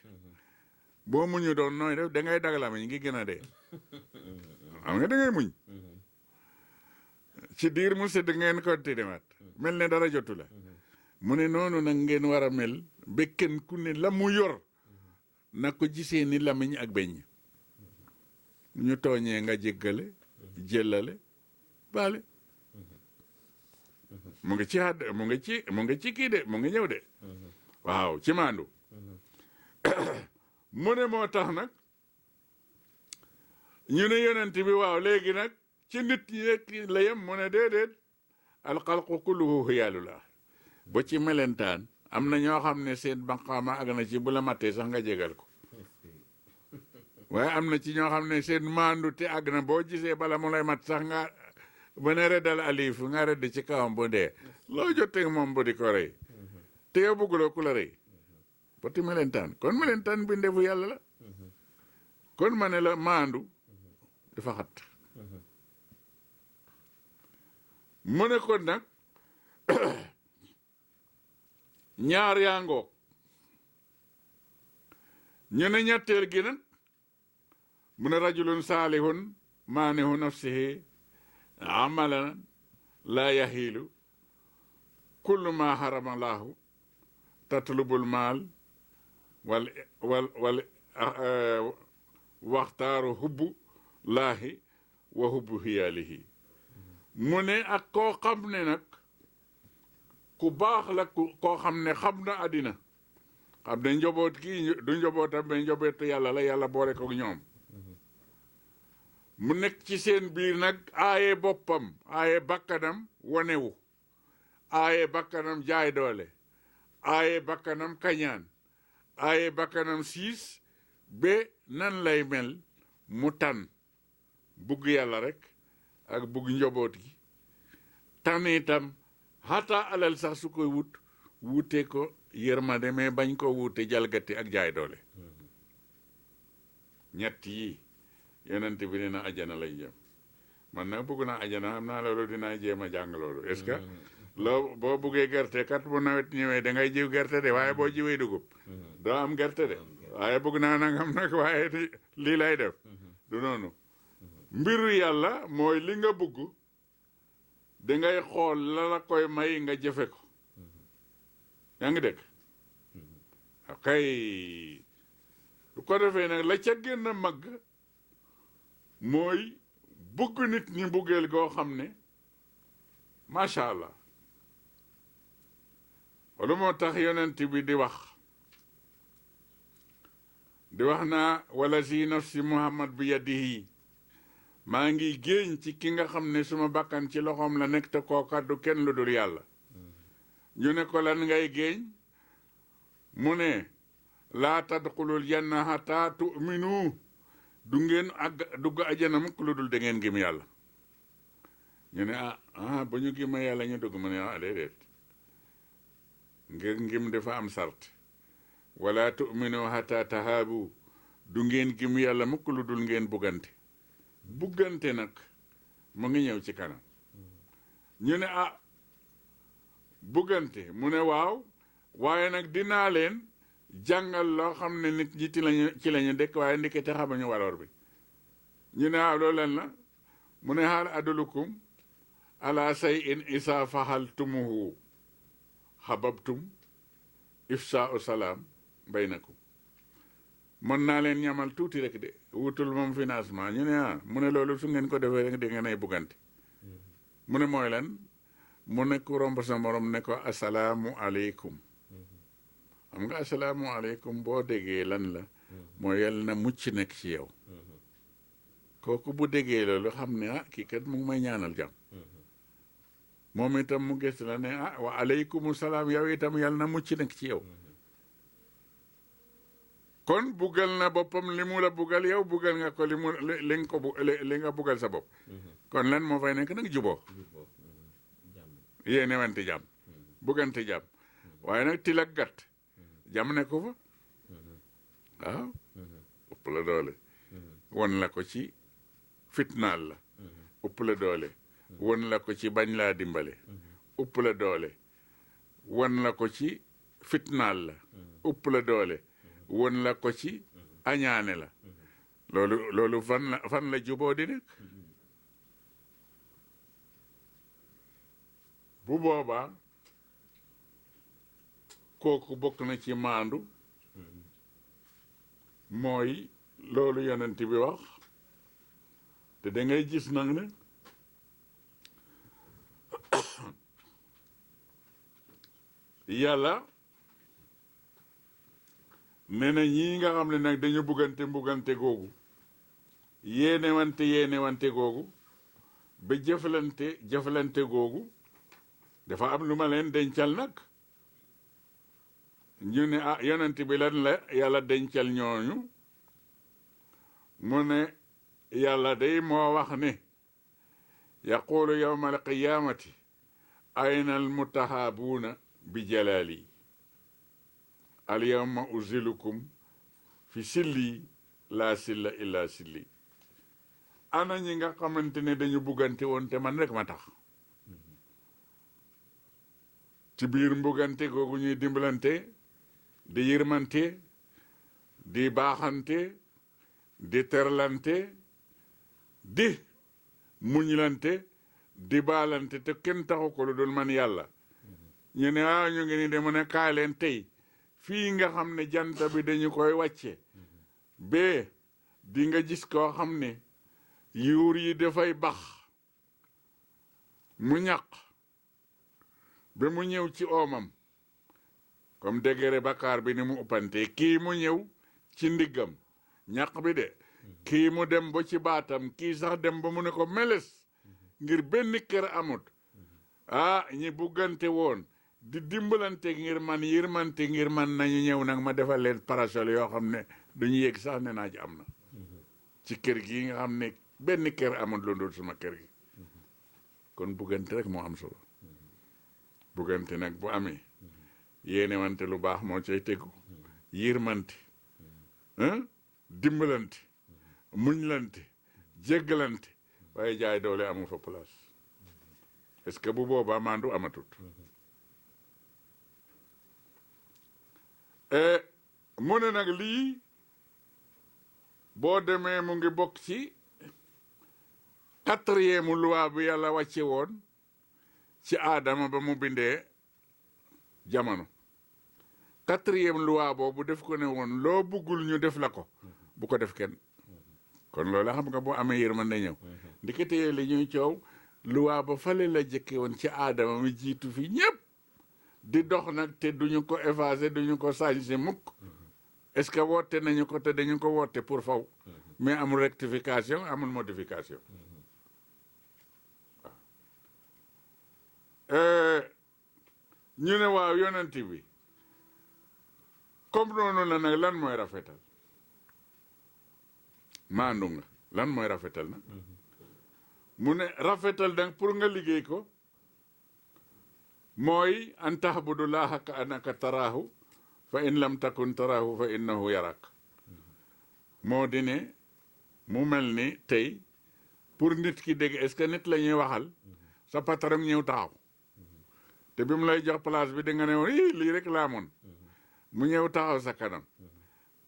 Speaker 2: boo muñu doon nooy def dangay dagg làmmiñ ngi gën a dee xam nga dangay muñ ci diir mu sedd ngeen continué waat mel ne dara jotu la mu ne noonu nag ngeen war a mel ba kenn ku ne la mu yor na ko gisee ni làmmiñ ak beñ ñu tooñee nga jéggale jëllale baale mu ngi ci àdd mu ngi ci kii de mu ngi ñëw de waaw ci maandu mu ne moo tax nag ñu ne yonent bi waaw léegi nag ci nit ñi la yem mu ne déedéet alxalqu kulluhu xiyaalullah ba ci melentaan am na ñoo xam ne seen banqaama ak na ci bu la mattee sax nga jégal ko waaye am na ci ñoo xam ne seen maandu te àgg na boo gisee bala mu lay mat sax nga ba ne reddal alif nga redd ci kawam bu dee loo jotee moom bu di ko rey te yow bëgguloo ku la rey ba ti melentaan kon melentaan bi ndefu yàlla la kon ma ne la maandu dafa xat mu ne kon nag ñaar yaa ngoog ñu ne ñetteel gi nag mu ne rajulun saalihun maanihu nafsihi amalan laa yahiilu kullu ma harama laahu tatlubul maal wal waxtaaru hubbu laahi wa hubbu hiyaalihi mu ne ak koo xam ne nag ku baax la koo xam ne xam na àddina xam ne njaboot kii du njabootam mais njabootu yàlla la yàlla boole ko ñoom mu nekk ci seen biir nag aaye boppam aaye bakkanam wanewu aaye bakkanam jaay doole aaye bakkanam kañaan aaye bakkanam siis ba nan lay mel mu tànn bugg yàlla rek ak bugg njaboot gi tànn itam xataa alal sax su koy wute ko yërmande mais bañ ko wute jalgati ak jaay doole ñett yi yonent bi ne na ajana lay jëm man nag bëgg naa ajana xam naa loolu dinaa jéem a jàng loolu est-ce que loo boo buggee gerte kat bu nawet ñëwee da ngay jiw gerte de waaye boo jiwee dugub doo am gerte de waaye bëgg naa nag am nag waaye lii lay def du noonu mbiru yàlla mooy li nga bëgg dangay xool la la koy may nga jëfe ko yaa ngi dégg kay du ko defee nag la ca gën a màgg mooy bëgg nit ñi buggeel goo xam ne macha allah wala moo tax yonent bi di wax naa wala si nafsi muhammad bi yadihi maa ngi géeñ ci ki nga xam ne suma bakkan ci loxoom la nekk te kooka du kenn lu dul yàlla ñu ne ko lan ngay géeñ mu ne laa tadxulul janna hatta tu'minu du ngeen dugg ajana mukk lu dul da ngeen gëm yàlla ñu ne ba ñu gëma yàlla ñu dugg mu ne déedéet ngir ngim dafa am sart wala tu'minu hatta tahaabu du ngeen gëm yàlla mukk lu dul ngeen buggante nag mu ngi ñëw ci kanam ñu ne buggante mu ne waaw waaye nag dinaa leen jàngal loo xam ne nit ñi ci lañu dëkk waaye ndikete xamuñu waloor bi ñu ne loolu leen la mu ne hal adulukum ala shay'in isa fahaltumuhu hababtum ifsa'u salaam baynakum mën naa leen ñamal tuuti rek de wutul moom financement ñu ne mu ne loolu su ngeen ko defee rek di ngeen ay buggante mu ne mooy lan mu ne ku romb sa morom ne ko asalaamu aleykum xam nga asalaamu aleykum boo déggee lan la mooy yàlla na mucc nekk ci yow kooku bu déggee loolu xam ne kii kat mu ngi may ñaanal jàmm moom itam mu gëstu la ne ah wa aleykum salaam yow itam yàlla na mucc nekk ci yow kon buggal na boppam li mu la buggal yow buggal nga ko li nga buggal sa bopp kon lan moo fay nekk nag juboo yéene wante jàmm buggante jàmm waaye nag til ak gàtt jàmm ne ko fa waaw ëpp la doole won la ko ci fitnaal la ëpp la doole won la ko ci bañ laa dimbale ëpp la doole won la ko ci fitnaal la ëpp la doole won la ko ci añaane la loolu fan la juboo di nekk bu boobaa kooku bokk na ci maandu mooy loolu yonent bi wax te da ngay gis nag ne yàlla nee na ñii nga xam ne nag dañu buggante googu yéene wante googu ba jëflante googu dafa am lu ma leen dencal nag ñu ne ah yonent bi lan la yàlla dencal ñooñu mu ne yàlla day moo wax ne yaqulu yawma alqiyamati ayna almutahabuuna bi jalali al yawma uzilukum fi silli laa silla illa silli ana ñi nga xamante ne dañu buggante woon te man rek ma tax ci biir mbugante googu ñuy dimbalante di yërmante di baaxante di terlante di muñlante di baalante te kenn taxu ko lu dul man yàlla ñu ne waaw ñu ngi ni de mu ne kaay leen tey fii nga xam ne jant bi dañu koy wàcce bee di nga gis koo xam ne yuur yi dafay bax mu ñaq ba mu ñëw ci oomam comme degré bakkaar bi ni mu uppante kii mu ñëw ci ndiggam ñaq bi de kii mu dem ba ci baatam kii sax dem ba mu ne ko meles ngir benn kër amut ah ñi buggante woon di dimbalante ngir man yërmante ngir man nañu ñëw nag ma defal leen parasol yoo xam ne duñu yëg sax ne naaj am na ci kër gi nga xam ne benn kër amut lu dul suma kër gi kon buggante rek moo am solo buggante nag bu amee yéene wante lu baax moo cay tegu yërmante dimbalante muñlante jéggalante waaye jaay doole amu fa place est-ce que bu boobaa maandu amatut mu ne nag lii boo demee mu ngi bokk ci 4e loi bi yàlla wàcce woon ci aadama ba mu bindee jamono 4e loi boobu def ko ne woon loo buggul ñu def la ko bu ko def kenn kon loolu xam nga boo amee yërmande ñëw ndikete li ñuy coow loi ba fale la jëkke woon ci aadama mi jiitu fi ñëpp di dox nag te duñu ko effacer duñu ko changer mukk est-ce que woote nañu ko te dañu ko woote pour faw mais amul rectification amul modification ñu ne waaw yonent bi comme noonu la nag lan mooy rafetal maandu nga lan mooy rafetal nag mu ne rafetal nag pour nga liggéey ko mooy an tahbudullaha ka annaka taraahu fa in lam takun taraahu fa innahu yarak moo di ne mu mel ni tey pour nit ki dégg est-ce que nit la ñuy waxal sa patron ñëw taxaw te bi mu lay jox place bi da nga ne woon lii rek laa moon mu ñëw taxaw sa kanam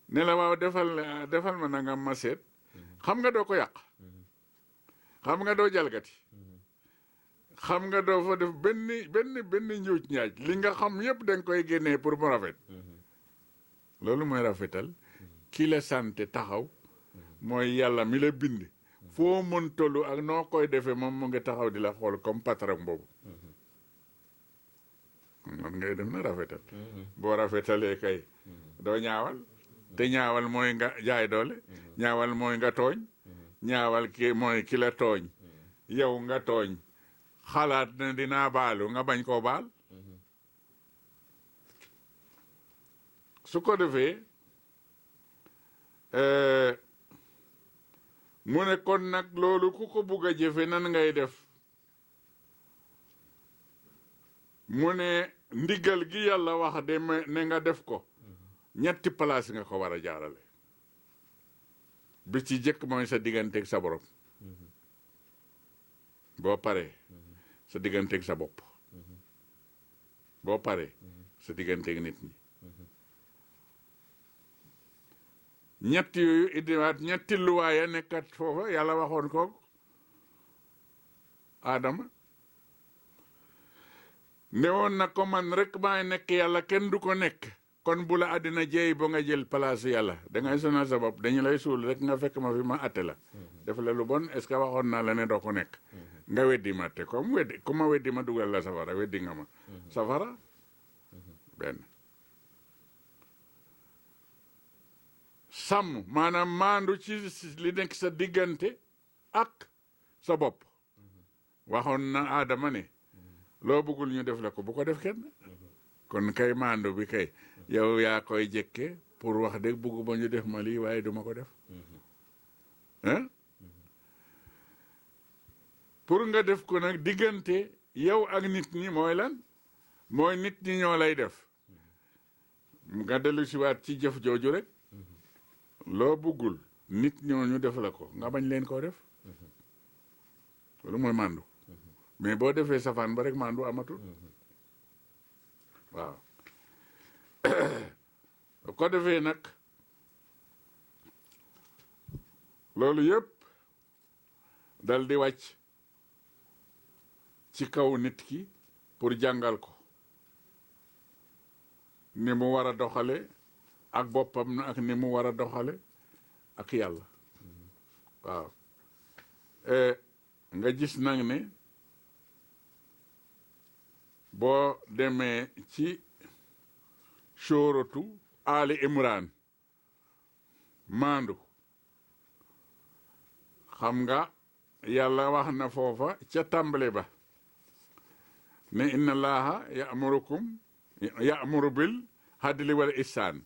Speaker 2: ne la waaw defal ma nangam ma seet xam nga doo ko yàq xam nga doo jalgati xam nga doo fa def benn njuuj njaaj li nga xam yëpp da nga koy génnee pour mu rafet loolu mooy rafetal ki la sant taxaw mooy yàlla mi la bind foo mën tollu ak noo koy defee moom mu ngi taxaw di la xool comme patron boobu man ngay def na rafetal boo rafetalee kay doo ñaawal te ñaawal mooy nga jaay doole ñaawal mooy nga tooñ ñaawal ki mooy ki la tooñ yow nga tooñ xalaat ne dinaa baalu nga bañ koo baal su ko defee mu ne kon nag loolu ku ko bugg a jëfe nan ngay def mu ne ndigal gi yàlla wax de ne nga def ko ñetti place nga ko war a jaarale bi ci jëkk mooy sa digganteeg sa borom boo paree sa digganteeg sa bopp boo paree sa digganteeg nit ñi ñetti yooyu indiwaat ñetti luwaaya nekkat foofa yàlla waxoon ko Adama ne woon na ko man rek maay nekk yàlla kenn du ko nekk kon bu la àddina jeey ba nga jël place yàlla dangay sonal sa bopp dañu lay suul rek nga fekk ma fi ma atte la def la lu bon est-ce que waxoon naa la ne doo ko nekk nga weddi ma te comme ma weddi ma dugal la safara weddi nga ma safara benn sàmm maanaam maandu ci li nekk sa diggante ak sa bopp waxoon na Adama ne loo bëggul ñu def la ko bu ko def kenn kon kay maandu bi kay yow yaa koy jëkke pour wax dëgg bëggu ba ñu def ma lii waaye duma ko def hein pour nga def ko nag diggante yow ak nit ñi mooy lan mooy nit ñi ñoo lay def nga dellu si waat ci jëf jooju rek loo bëggul nit ñooñu def la ko nga bañ leen koo def loolu mooy màndu mais boo defee safaan ba rek màndu amatul waaw ko defee nag loolu yëpp dal di wàcc ci kaw nit ki pour jàngal ko ni mu war a doxale ak boppam na ak ni mu war a doxale ak yàlla waaw nga gis nag ne boo demee ci sóoratu Ali Imran maandu xam nga yàlla wax na foofa ca tàmbale ba ne inna allaha ya'muru bil hadli wal ihsan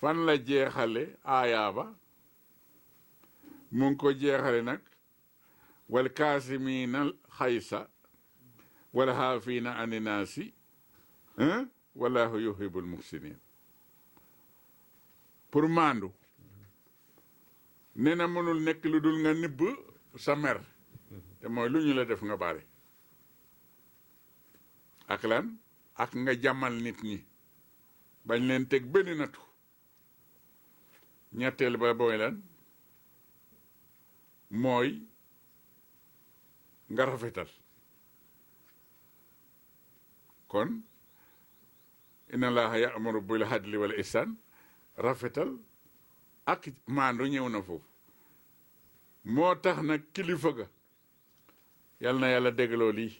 Speaker 2: fan la jeexale aaya ba mu ngi ko jeexale nag wal kaasimiina xaysa wal xaafiina ani naasi wallahu yuhibbul muhsinin pour maandu nee na mënul nekk lu dul nga nibb sa mer te mooy lu ñu la def nga bare ak lan ak nga jàmmal nit ñi bañ leen teg benn nattu ñetteel ba booy lan mooy nga rafetal kon inna allaha ya'muru bil adli wal ihsan rafetal ak maandu ñëw na foofu moo tax nag kilifa ga yal na yàlla déggloo lii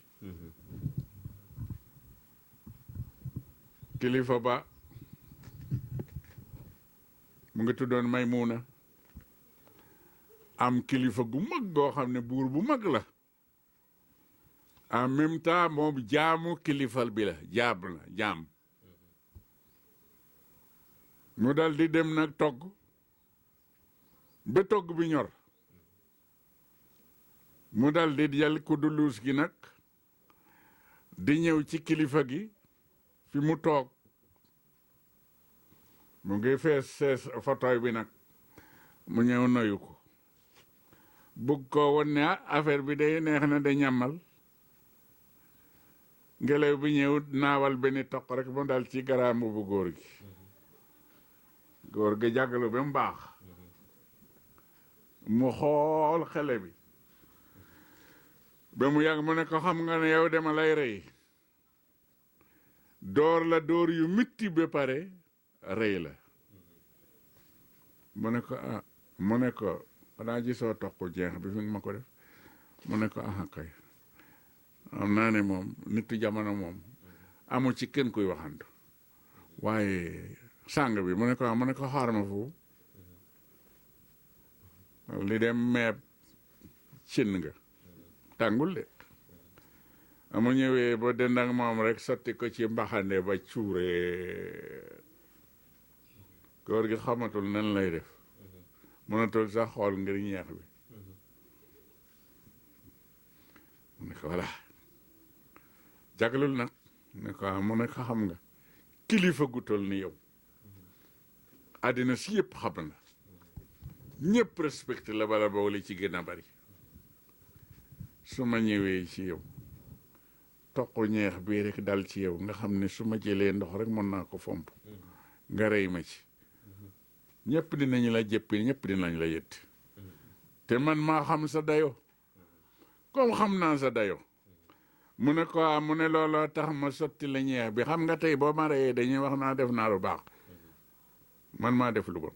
Speaker 2: kilifa ba mu ngi tuddoon Maymuna am kilifa gu mag goo xam ne buur bu mag la en même temps moom jaamu kilifal bi la jaam mu dal di dem nag togg ba togg bi ñor mu dal di jël kuddu luus gi nag di ñëw ci kilifa gi fi mu toog mu ngi fees fotoy bi nag mu ñëw noyu ko bugg ko won ne affaire bi day neex na da ñamal ngelaw bi ñëw naawal benn toq rek mu dal ci garaamu bu góor gi jàggalu ba mu baax mu xool xale bi ba mu yàgg mu ne ko xam nga ne yow dama lay rey door la door yu mitti ba pare rey la mu ne ko mu ne ko xanaa gisoo toq jeex bi fi nga ma ko def mu ne ko kay am naa ne moom nitu jamono moom amul ci kenn kuy waxantu waaye sàng bi mu ne ko xaar ma foofu li dem meeb cin nga tàngul de amu ñëwee ba dend ak moom rek sotti ko ci mbaxande ba cuuree góor gi xamatul nan lay def mënatul sax xool ngir ñeex bi mu ne ko voilà jaglul nag ne ko mu ne ko xam nga kilifa gu tol ni yow àddina si yëpp xam na ñëpp respecté la bala boobu li ci gën a bari su ma ñëwee ci yow toq ñeex bii rek dal ci yow nga xam ne su ma jëlee ndox rek mën naa ko fomp nga rey ma ci ñëpp dinañu la jëppi ñëpp dinañ la yëtt te man maa xam sa dayo comme xam naa sa dayo mu ne ko mu ne looloo tax ma sotti la ñeex bi xam nga tey boo ma reyee dañuy wax naa def naa lu baax man maa def lu bon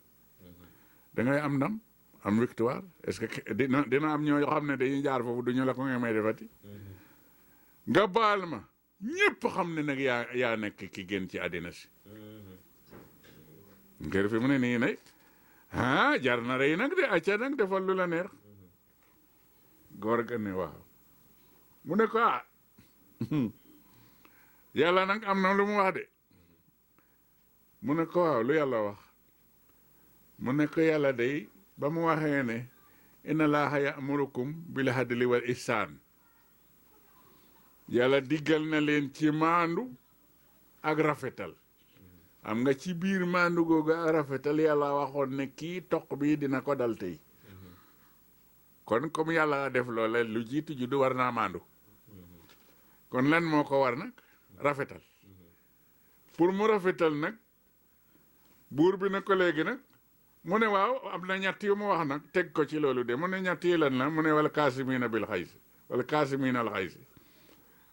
Speaker 2: da ngay am ndam am victoire est-ce que dina am ñoo xam ne dañuy jaar foofu du ñu la ko nga may defati nga baal ma ñëpp xam ne nag yaa nekk ki gën ci àddina si ngir fi mu ne nii nag jar na rey nag de acca nag defal lu la neex góor ga ne waaw mu ne ko yàlla nag am na lu mu wax de mu ne ko waaw lu yàlla wax mu ne ko yàlla day ba mu waxee ne inna laaha ya'murukum bil adli wal ihsaan yàlla diggal na leen ci maandu ak rafetal am nga ci biir maandu googu ak rafetal yàlla waxoon ne kii toq bi dina ko dal tey kon comme yàlla def loola lu jiitu juddu war naa maandu kon lan moo ko war nag rafetal pour mu rafetal nag buur bi na ko léegi nag mu ne waaw am na ñett yu mu wax nag teg ko ci loolu de mu ne ñett yi lan la mu ne wala kaasimiina bil xaysi wala kaasimiina al xaysi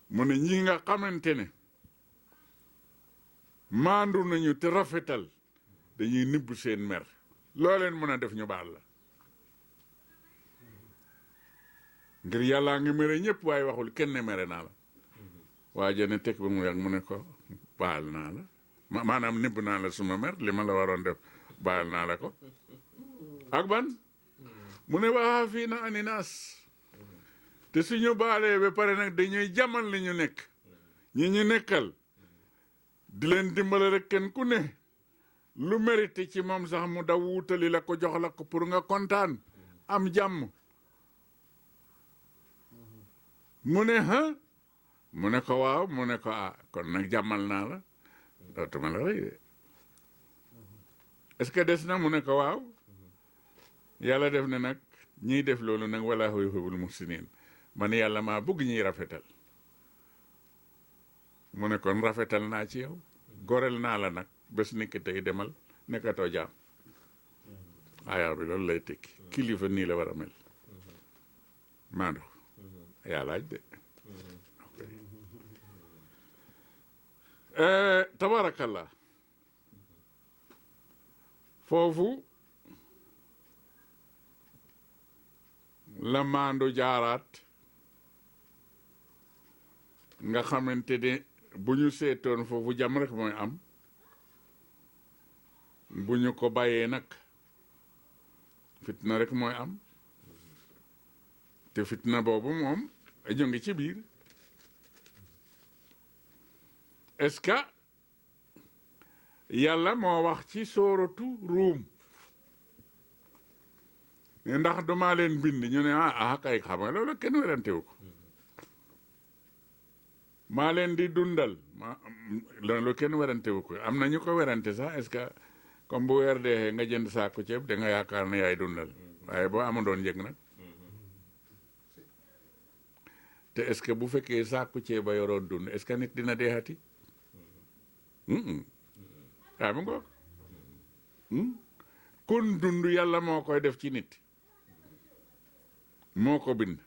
Speaker 2: mu ne ñi nga xamante ne maandu nañu te rafetal dañuy nibb seen mer loo leen mën a def ñu baal la ngir yàllaa ngi mere ñëpp waaye waxul kenn mere naa la waa jene teg ba mu yàgg mu ne ko baal naa la maanaam nibb naa la suma mer li ma la waroon def baal naa la ko ak ban mu ne waa fii na ani naas te suñu baalee ba pare nag dañuy jamal li ñu nekk ñi ñu nekkal di leen dimbale rek kenn ku ne lu mérité ci moom sax mu daw wutali la ko jox la ko pour nga kontaan am jàmm mu ne mu ne ko waaw mu ne ko kon nag jàmmal naa la dootuma la rey de est-ce que des na mu ne ko waaw yàlla def ne nag ñiy def loolu nag wala yuhibbul muhsinin man yàlla maa bëgg ñuy rafetal mu ne kon rafetal naa ci yow gorel naa la nag bés ni ki tey demal nekkatoo jaam aaya bi loolu lay tekki kilifa nii la war a mel maandu yaa laaj de tabarakallah foofu la maandu jaaraat nga xamante ne bu ñu seetoon foofu jàmm rek mooy am bu ñu ko bàyyee nag fitna rek mooy am te fitna boobu moom ñu ngi ci biir est-ce que yàlla moo wax ci sooratu ruum ne ndax duma leen bind ñu ne kay xam nga loolu kenn werantewu ko maa leen di dundal loolu kenn werantewu ko am na ñu ko werante sax est-ce que comme bu weer dee nga jënd saako ceeb da nga yaakaar ne yaay dundal waaye boo amandoon njëg nag te est-ce que bu fekkee saako ceeb ba yoroon dund est-ce que nit dina deexati mu ngoog kon dund yàlla moo koy def ci nit moo ko bind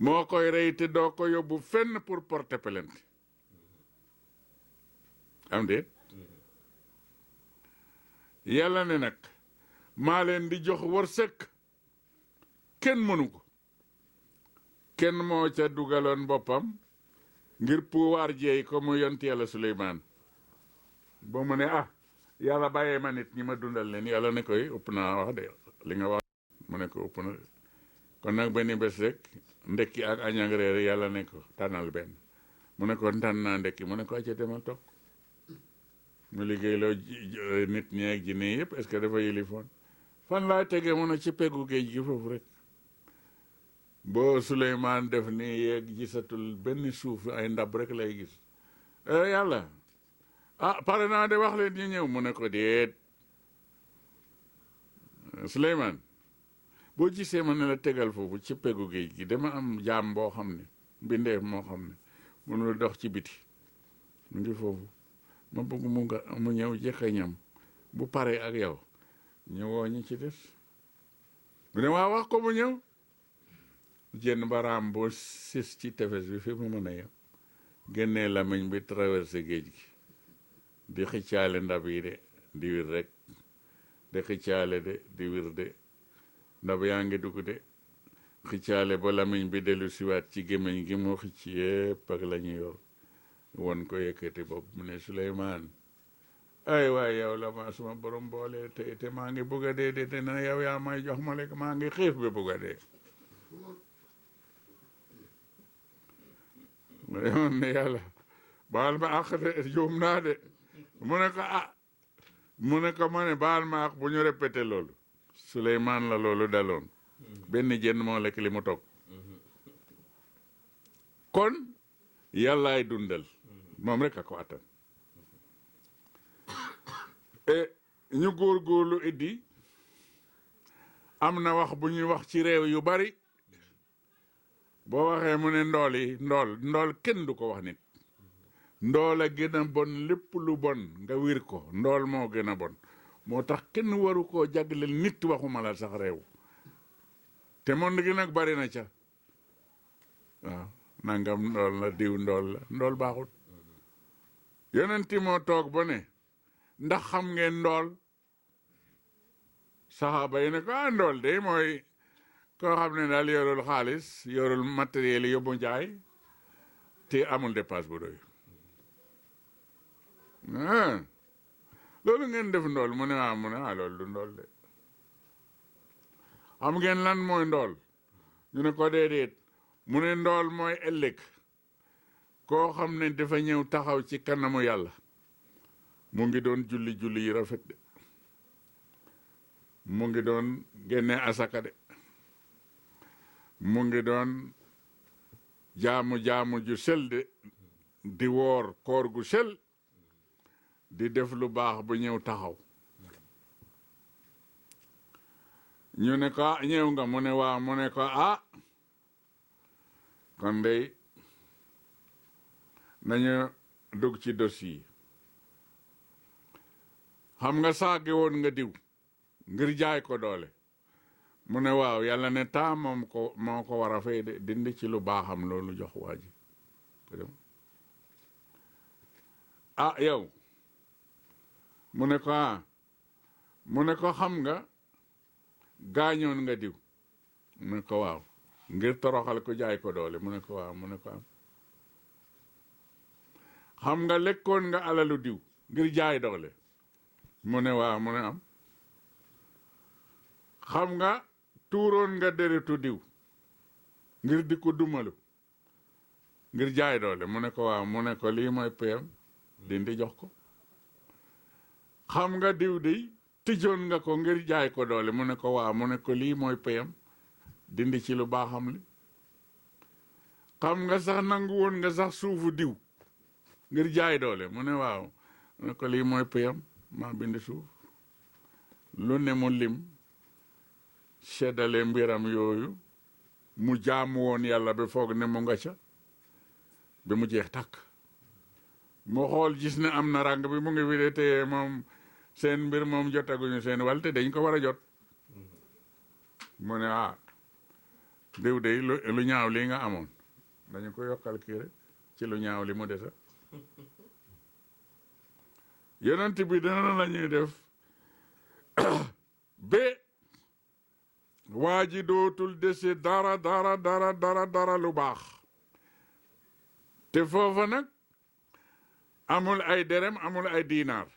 Speaker 2: moo koy rey te doo ko yóbbu fenn pour porter plainte am déet yàlla ne nag maa leen di jox wërsëg kenn mënu ko kenn moo ca dugaloon boppam ngir pouvoir jeey ko mu yont yàlla Suleymaan ba mu ne yàlla bàyyee ma nit ñi ma dundal leen yàlla ne koy ëpp naa wax de li nga wax mu ne ko ëpp na kon nag benn bés rek ndekki ak añ ak reer yàlla ne ko tànnal benn mu ne ko tànn naa ndekki mu ne ko acca demal toog mu liggéey loo nit ñi ak jinne yëpp est-ce que dafa yilifoon fan laa tegee mu ne ci peggu géej gi foofu rek boo Suleymaan def ni yeeg gisatul benn suuf ay ndab rek lay gis yàlla pare naa de wax leen ñu ñëw mu ne ko déet Suleymaan boo gisee ma ne la tegal foofu ci peggu géej gi dama am jaam boo xam ne mbindeef moo xam ne mënul dox ci biti mu ngi foofu ma bëgg mu ñëw jëkka ñam bu pare ak yow ñëwoo ñi ci des mu ne waa wax ko mu ñëw jën baraam boo sis ci tefes bi fi mu mën a yem génnee lamiñ bi traversé géej gi di xiccaale ndab yi de di wir rek di xiccaale de di wir de ndab yaa ngi dugg de xiccaale ba lamiñ bi dellu siwaat ci gémmiñ gi moo xicc yépp ak la ñu yor won ko yëkkati bopp mu ne Suleymaan ay waay yow la ma suma borom boole te maa ngi bugg a dee de te na yow yaa may jox ma lekk maa ngi xiif bi bugg a dee ma demoon ne yàlla baal ma àq de juum naa de mu ne ko mu ne ko ma ne baal ma àq bu ñu répété loolu Suleymaan la loolu daloon benn jën moo lekk li mu toog kon yàllaay dundal moom rek a ko attan ñu góorgóorlu iddi am na wax bu ñuy wax ci réew yu bari boo waxee mu ne ndool yi ndool kenn du ko wax nit ndool a gën a bon lépp lu bon nga wir ko ndool moo gën a bon moo tax kenn waru koo jagleel nit waxuma la sax réew te monde gi nag bari na ca waaw nangam ndool la diw ndool la ndool baaxut yonenti moo toog ba ne ndax xam ngeen ndool saxaaba yi ne ko ndool de mooy koo xam ne daal yorul xaalis yorul matériel yi yóbbu njaay te amul dépasse bu doy loolu ngeen def ndool mu ne loolu du ndool de xam ngeen lan mooy ndool ñu ne ko déedéet mu ne ndool mooy ëllëg koo xam ne dafa ñëw taxaw ci kanamu yàlla mu ngi doon julli yi rafet de mu ngi doon génne asaka de mu ngi doon jaamu ju sel de di woor koor gu sel di def lu baax bu ñëw taxaw ñu ne ko ñëw nga mu ne waa mu ne ko kon dey nañu dugg ci dossier xam nga saagi woon nga diw ngir jaay ko doole mu ne waaw yàlla ne taa moo ko war a fay de dindi ci lu baaxam loolu jox waa ji yow mu ne ko mu ne ko xam nga gaañoon nga diw mu ne ko waaw ngir toroxal ko jaay ko doole mu ne ko waaw mu ne ko am xam nga lekkoon nga alalu diw ngir jaay doole mu ne waaw mu ne am xam nga tuuroon nga deretu diw ngir di ko dumalu ngir jaay doole mu ne ko waaw mu ne ko lii mooy payam dindi jox ko xam nga diw di tëjoon nga ko ngir jaay ko doole mu ne ko waaw mu ne ko lii mooy payam dindi ci lu baaxam li xam nga sax nangu woon nga sax suufu diw ngir jaay doole mu ne waaw mu ne ko lii mooy payam maa bind suuf lu ne mu lim seddale mbiram yooyu mu jaamu woon yàlla ba foog ne mu nga ca ba mu jeex tàkk mu xool gis ne am na ràng bi mu ngi fi de te moom seen mbir moom jotaguñu seen wàll te dañ ko war a jot mu ne diw de lu ñaaw lii nga amoon dañu ko yokkal kii rek ci lu ñaaw li mu desa yonent bi dana la ñuy def ba waa ji dootul dese dara lu baax te foofa nag amul ay derem amul ay diinaar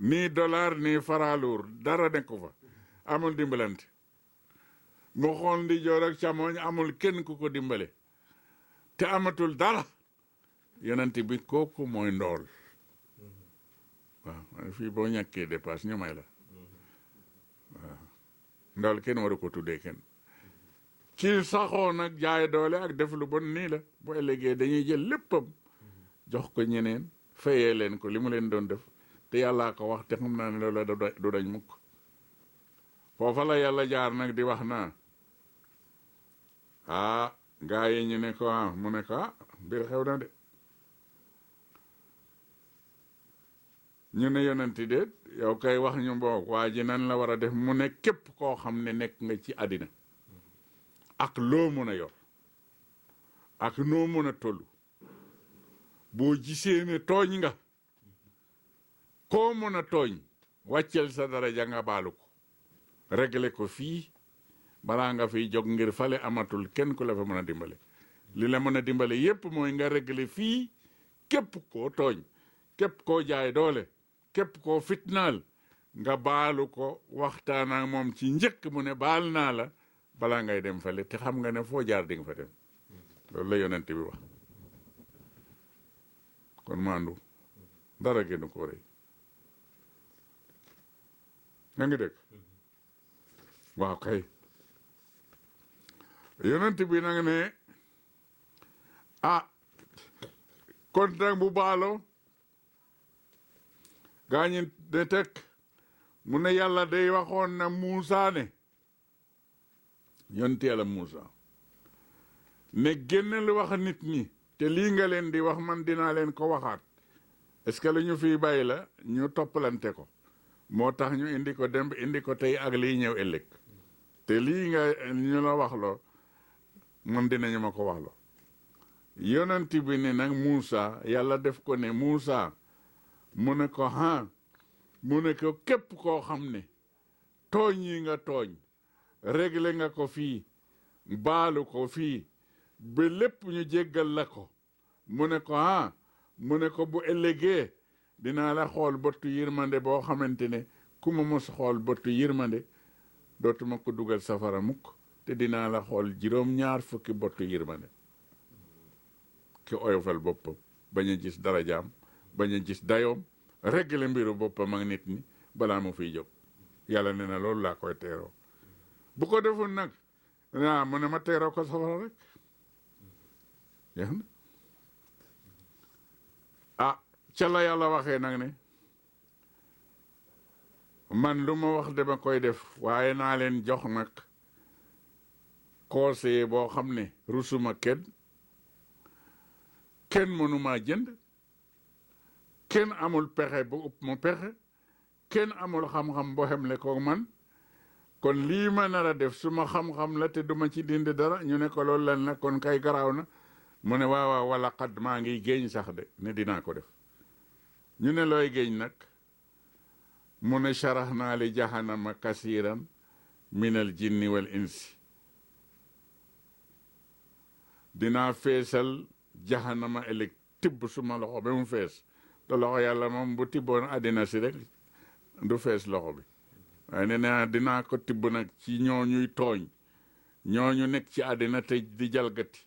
Speaker 2: nii dollar nii faraaluur dara nekku fa amul dimbalante mu xool ndijoor ak càmmoñ amul kenn ku ko dimbale te amatul dara yonent bi kooku mooy ndool waaw fii boo ñàkkee dépasse ñu may la waaw ndool kenn waru ko tuddee kenn ci saxoo nag jaay doole ak def lu bon nii la bu ëllëgee dañuy jël léppam jox ko ñeneen fayee leen ko li mu leen doon def te yàllaa ko wax te xam naa ne loolu du dañ mukk foofa la yàlla jaar nag di wax naa gaa yi ñu ne ko mu ne ko mbir xew na de ñu ne yonenti déet yow kay wax ñu boog waa ji nan la war a def mu ne képp koo xam ne nekk nga ci àddina ak loo mën a yor ak noo mën a toll boo gisee ne tooñ nga koo mën a tooñ wàccel sa daraja nga baalu ko réglé ko fii balaa nga fiy jóg ngir fale amatul kenn ku la fa mën a dimbale li la mën a dimbale yépp mooy nga réglé fii képp koo tooñ képp koo jaay doole képp koo fitnaal nga baalu ko waxtaan ak moom ci njëkk mu ne baal naa la balaa ngay dem fale te xam nga ne foo jaar di nga fa dem loolu la yonent bi wax kon maandu dara gënu ko rëy nga ngi dégg waaw kay yonent bi nag ne kon nag bu baalo gaañi de teg mu ne yàlla day waxoon na Muusa ne yonent yàlla Muusa ne génnal wax nit ñi te lii nga leen di wax man dinaa leen ko waxaat est-ce que lu ñu fii bàyyi la ñu toppalante ko moo tax ñu indi ko demb indi ko tey ak lii ñëw ëllëg te lii nga ñu la wax loo man dinañu ma ko wax loo yonent bi ne nag Muusa yàlla def ko ne Muusa mu ne ko mu ne ko képp koo xam ne tooñ yi nga tooñ réglé nga ko fii baalu ko fii ba lépp ñu jéggal la ko mu ne ko mu ne ko bu ëllëgee dinaa la xool bëttu yërmande boo xamante ne ku ma mos xool bëttu yërmande dootuma ko dugal safara mukk te dinaa la xool 7 bëttu yërmande ki oyofal boppam bañ a gis darajaam bañ a gis dayoom réglé mbiru boppam ak nit ñi balaa mu fiy jóg yàlla ne na loolu laa koy teeroo bu ko deful nag mu ne ma teeroo ko safara rek jeex na ca la yàlla waxee nag ne man lu ma wax dama koy def waaye naa leen jox nag conseiller boo xam ne rusuma kenn mënumaa jënd kenn amul pexe bu ëpp mu pexe kenn amul xam-xam boo xamle ko man kon lii ma nar a def suma xam-xam la te duma ci dindi dara ñu ne ko loolu lan la kon kay garaaw na mu ne waaw wala xad maa ngi géeñ sax de ne dinaa ko def ñu ne looy géeñ nag mu ne sharax naa li jahannama kasiran minal jinni wal insi dinaa feesal jahannama ëllëg tibb suma loxo ba mu fees te loxo yàlla moom bu tibboon àddina si rek du fees loxo bi waaye ne naa dinaa ko tibb nag ci ñooñuy tooñ ñooñu nekk ci àddina te di jalgati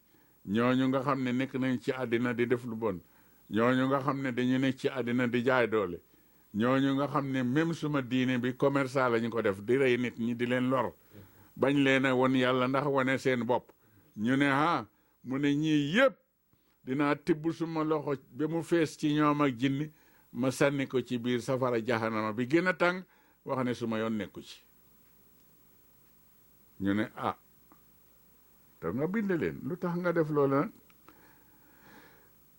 Speaker 2: ñooñu nga xam ne nekk nañ ci àddina di def lu bon ñooñu nga xam ne dañu nekk ci àddina di jaay doole ñooñu nga xam ne même suma diine bi commerçant la ñu ko def di rey nit ñi di leen lor bañ leen a won yàlla ndax wane seen bopp ñu ne mu ne ñii yëpp dinaa tibb suma loxo ba mu fees ci ñoom ak jinni ma sànni ko ci biir safara jahanama bi gën a tàng wax ne suma yoon nekku ci ñu ne te nga bind leen lu tax nga def loolu nag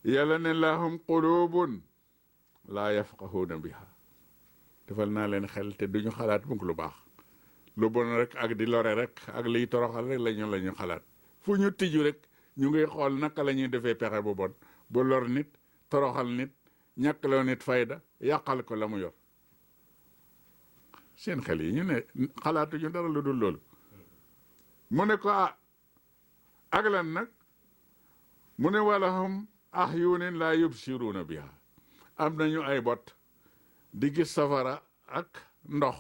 Speaker 2: yàlla ne lahum qulubun laa yafqahuuna biha defal naa leen xel te duñu xalaat mukk lu baax lu bon rek ak di lore rek ak liy toroxal rek la ñu xalaat fu ñu tiju rek ñu ngi xool naka la ñuy defee pexe bu bon bu lor nit toroxal nit ñàkkloo nit fayda yàqal ko la mu yor seen xel yi ñu ne xalaatuñu dara lu dul loolu mu ne ko ak lan nag mu ne walahum ahyunin laa yubsiruuna biha am nañu ay bot di gis safara ak ndox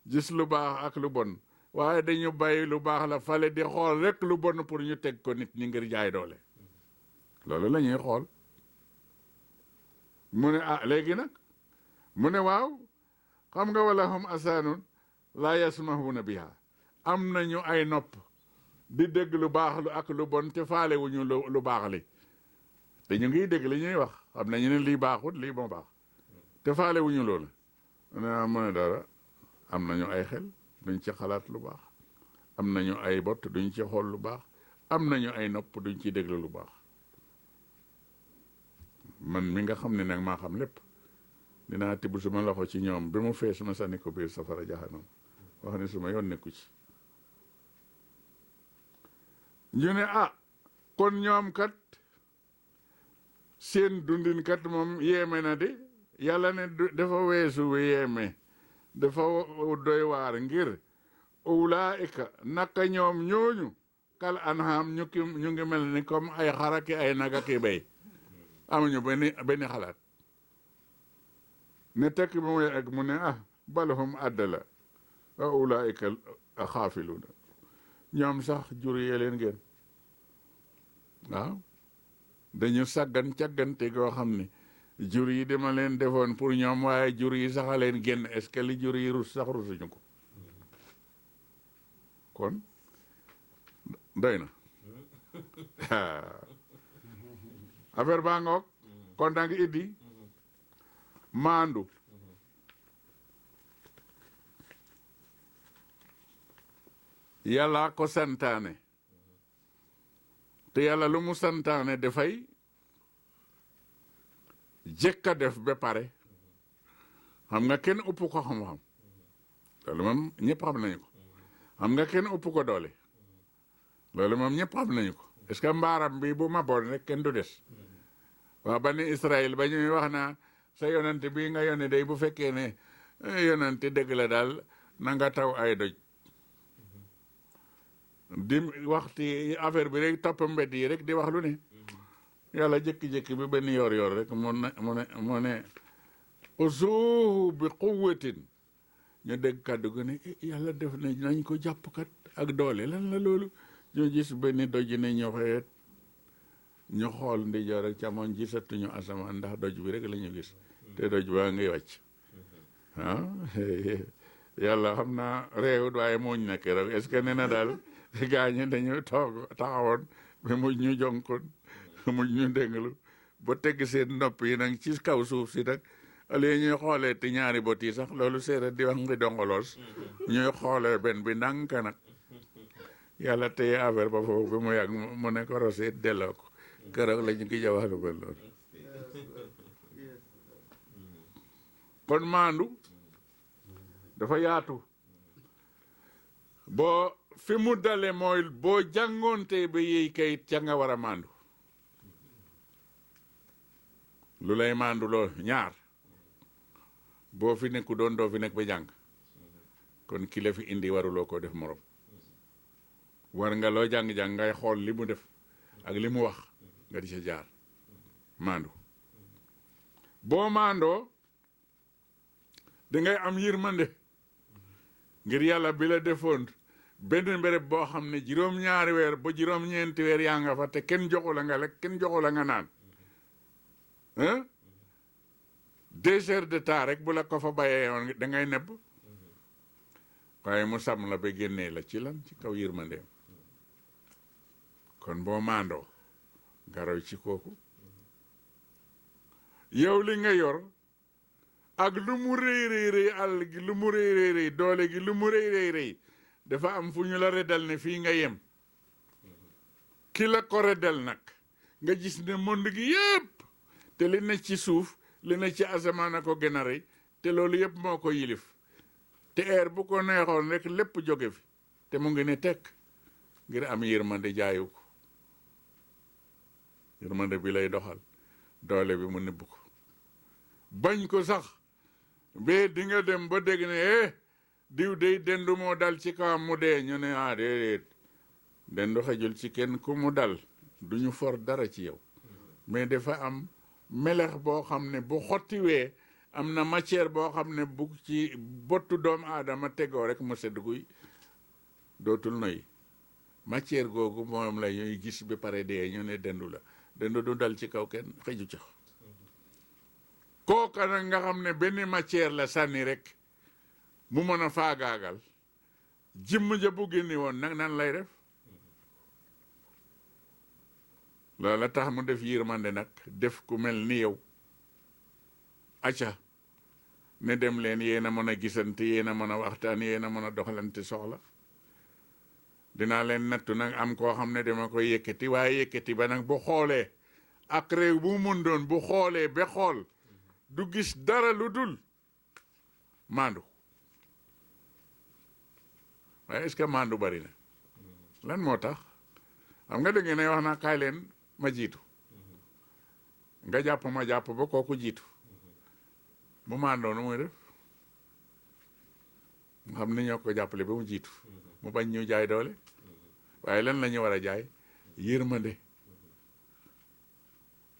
Speaker 2: gis lu baax ak lu bon waaye dañu bàyyi lu baax la fale di xool rek lu bon pour ñu teg ko nit ñi ngir jaay doole loolu la ñuy xool mu ne ah léegi nag mu ne waaw xam nga wala hum asaanun laa yasmahuna biha am nañu ay nopp di dégg lu baax lu ak lu bon te faale wuñu lu baax li te ñu ngi dégg li ñuy wax xam nañu ne lii baaxut lii moo baax te faale wuñu loolu mu ne dara am nañu ay xel duñ ci xalaat lu baax am nañu ay bot duñ ci xool lu baax am nañu ay nopp duñ ci déglu lu baax man mi nga xam ne nag maa xam lépp dinaa tibb suma loxo ci ñoom bi mu fees ma sànni ko biir safara jahanam wax ne suma yoon nekku ci ñu ne ah kon ñoom kat seen dundin kat moom yéeme na de yàlla ne dafa weesu yéeme dafa doy waar ngir ulaika naka ñoom ñooñu kal anham ñu ngi mel ni comme ay xaraki ay nagaki béy amuñu benn xalaat ne tekk ba muy ak mu ne ah balhum addala wa ulaika xaafiluuna ñoom sax jur yee leen gën waaw dañu sàggan càggante goo xam ne jur yi dama leen defoon pour ñoom waaye jur yi sax a leen génn est-ce que li jur yi rus sax rusuñu ko kon doy na affaire baa ngoog kon da nga iddi maandu yàlla ko santaane te yàlla lu mu santaane dafay jëkka def ba pare xam nga kenn ëpp ko xam-xam loolu moom ñëpp xam nañu ko xam nga kenn ëpp ko doole loolu moom ñëpp xam nañu ko est-ce que mbaaram bi bu ma boon rek kenn du des waa bani Israël ba ñuy wax naa sa yonante bii nga yónni day bu fekkee ne yonante dëgg la daal na nga taw ay doj di waxti affaire bi rek topp mbedd yi rek di wax lu ne yàlla jékki-jékki bi benn yor rek mu ne usuuhu bi quwwatin ñu dégg kàddu gu ne yàlla def na nañ ko jàpp kat ak doole lan la loolu ñu gis benn doj ne ñu xeet ñu xool ndijoor ak càmmoñ gisatuñu asamaan ndax doj bi rek la ñu gis te doj baa ngi wàcc ah yàlla xam naa réewut waaye muñ na keroog est-ce que nee na daal gaañe dañu taxawoon ba muj ñu jonkoon muj ñu dénglu ba tegg seen nopp yi nag ci kaw suuf si nag ali ñuy xoolee te ñaari bot yi sax loolu séeréer di wax ngi dongoloos ñuy xoolee benn bi ndànk nag yàlla téye affaire ba foofu bi mu yàgg mu ne ko roseet delloo ko keroog la ñu ngi jawax lu mel noonu kon maandu dafa yaatu boo fi mu dale mooy boo jàngoonte ba yéy kayit ca nga war a maandu lu lay maandu loo ñaar boo fi nekku doon doo fi nekk ba jàng kon ki la fi indi waruloo ko def morom war nga loo jàng-jàng ngay xool li mu def ak li mu wax nga di ca jaar maandu boo maandoo dangay am yërmande ngir yàlla bi la defoon benn béréb boo xam ne juróom-ñaari weer ba juróom-ñeenti weer yaa nga fa te kenn joxu la nga lekk kenn joxu la nga naan 2 heures de temps rek bu la ko fa bàyyee woon da ngay nebb waaye mu sàmm la ba génnee la ci lan ci kaw yërmandeem kon boo maandoo garaw ci kooku yow li nga yor ak lu mu rëy rëy àll gi lu mu rëy rëy doole gi lu mu rëy rëy dafa am fu ñu la reddal ne fii nga yem ki la ko reddal nag nga gis ne monde gi yëpp te li ne ci suuf li ne ci asamaan a ko gën a rëy te loolu yëpp moo ko yilif te heure bu ko neexoon rek lépp jóge fi te mu ngi ne tekk ngir am yërmande jaayu ko yërmande bi lay doxal doole bi mu nëbb ko bañ ko sax ba di nga dem ba dégg ne diw dey dendu moo dal ci kawam mu dee ñu ne déedéet dendu xejul ci kenn ku mu dal duñu for dara ci yow mais dafa am melex boo xam ne bu xottiwee am na matière boo xam ne bu ci bottu doomu aadama tegoo rek mu sedd guy dootul noy matière googu moom la ñuy gis ba pare dee ñu ne dendu la dendu du dal ci kaw kenn xëju ca kooka nag nga xam ne benn matière la sànni rek mu mën a faagaagal jëmm ja bu génni woon nag nan lay def loola tax mu def yërmande nag def ku mel ni yow acca ne dem leen yéen a mën a gisante yéen a mën a waxtaan yéen a mën a doxalante soxla dinaa leen nattu nag am koo xam ne dama koy yëkkati waaye yëkkati ba nag bu xoolee ak réew bu mun doon bu xoolee ba xool du gis dara lu dul maandu waaye est-ce que maandu bari na lan moo tax xam nga da ngeen wax naa kaay leen ma jiitu nga jàpp ma jàpp ba kooku jiitu bu maandoo nu muy def nga xam ne ñoo ko jàppale ba mu jiitu mu bañ ñu jaay doole waaye lan la ñu war a jaay yërmande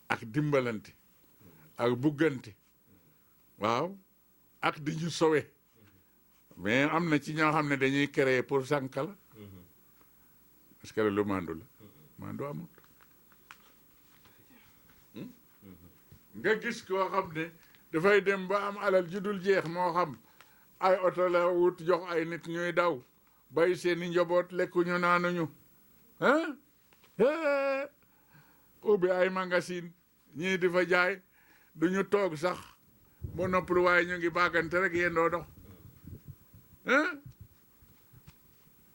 Speaker 2: ak dimbalante ak buggante waaw ak di ñu sowe mais am na ci ñoo xam ne dañuy créer pour sànq la parce que lu mandu la mandu amul nga gis koo xam ne dafay dem ba am alal ju dul jeex moo xam ay oto la wut jox ay nit ñuy daw bay seeni njaboot lekkuñu naanuñu ubbi ay magasin ñii di fa jaay duñu toog sax ba noppalu waaye ñu ngi baagante rek yéen doo dox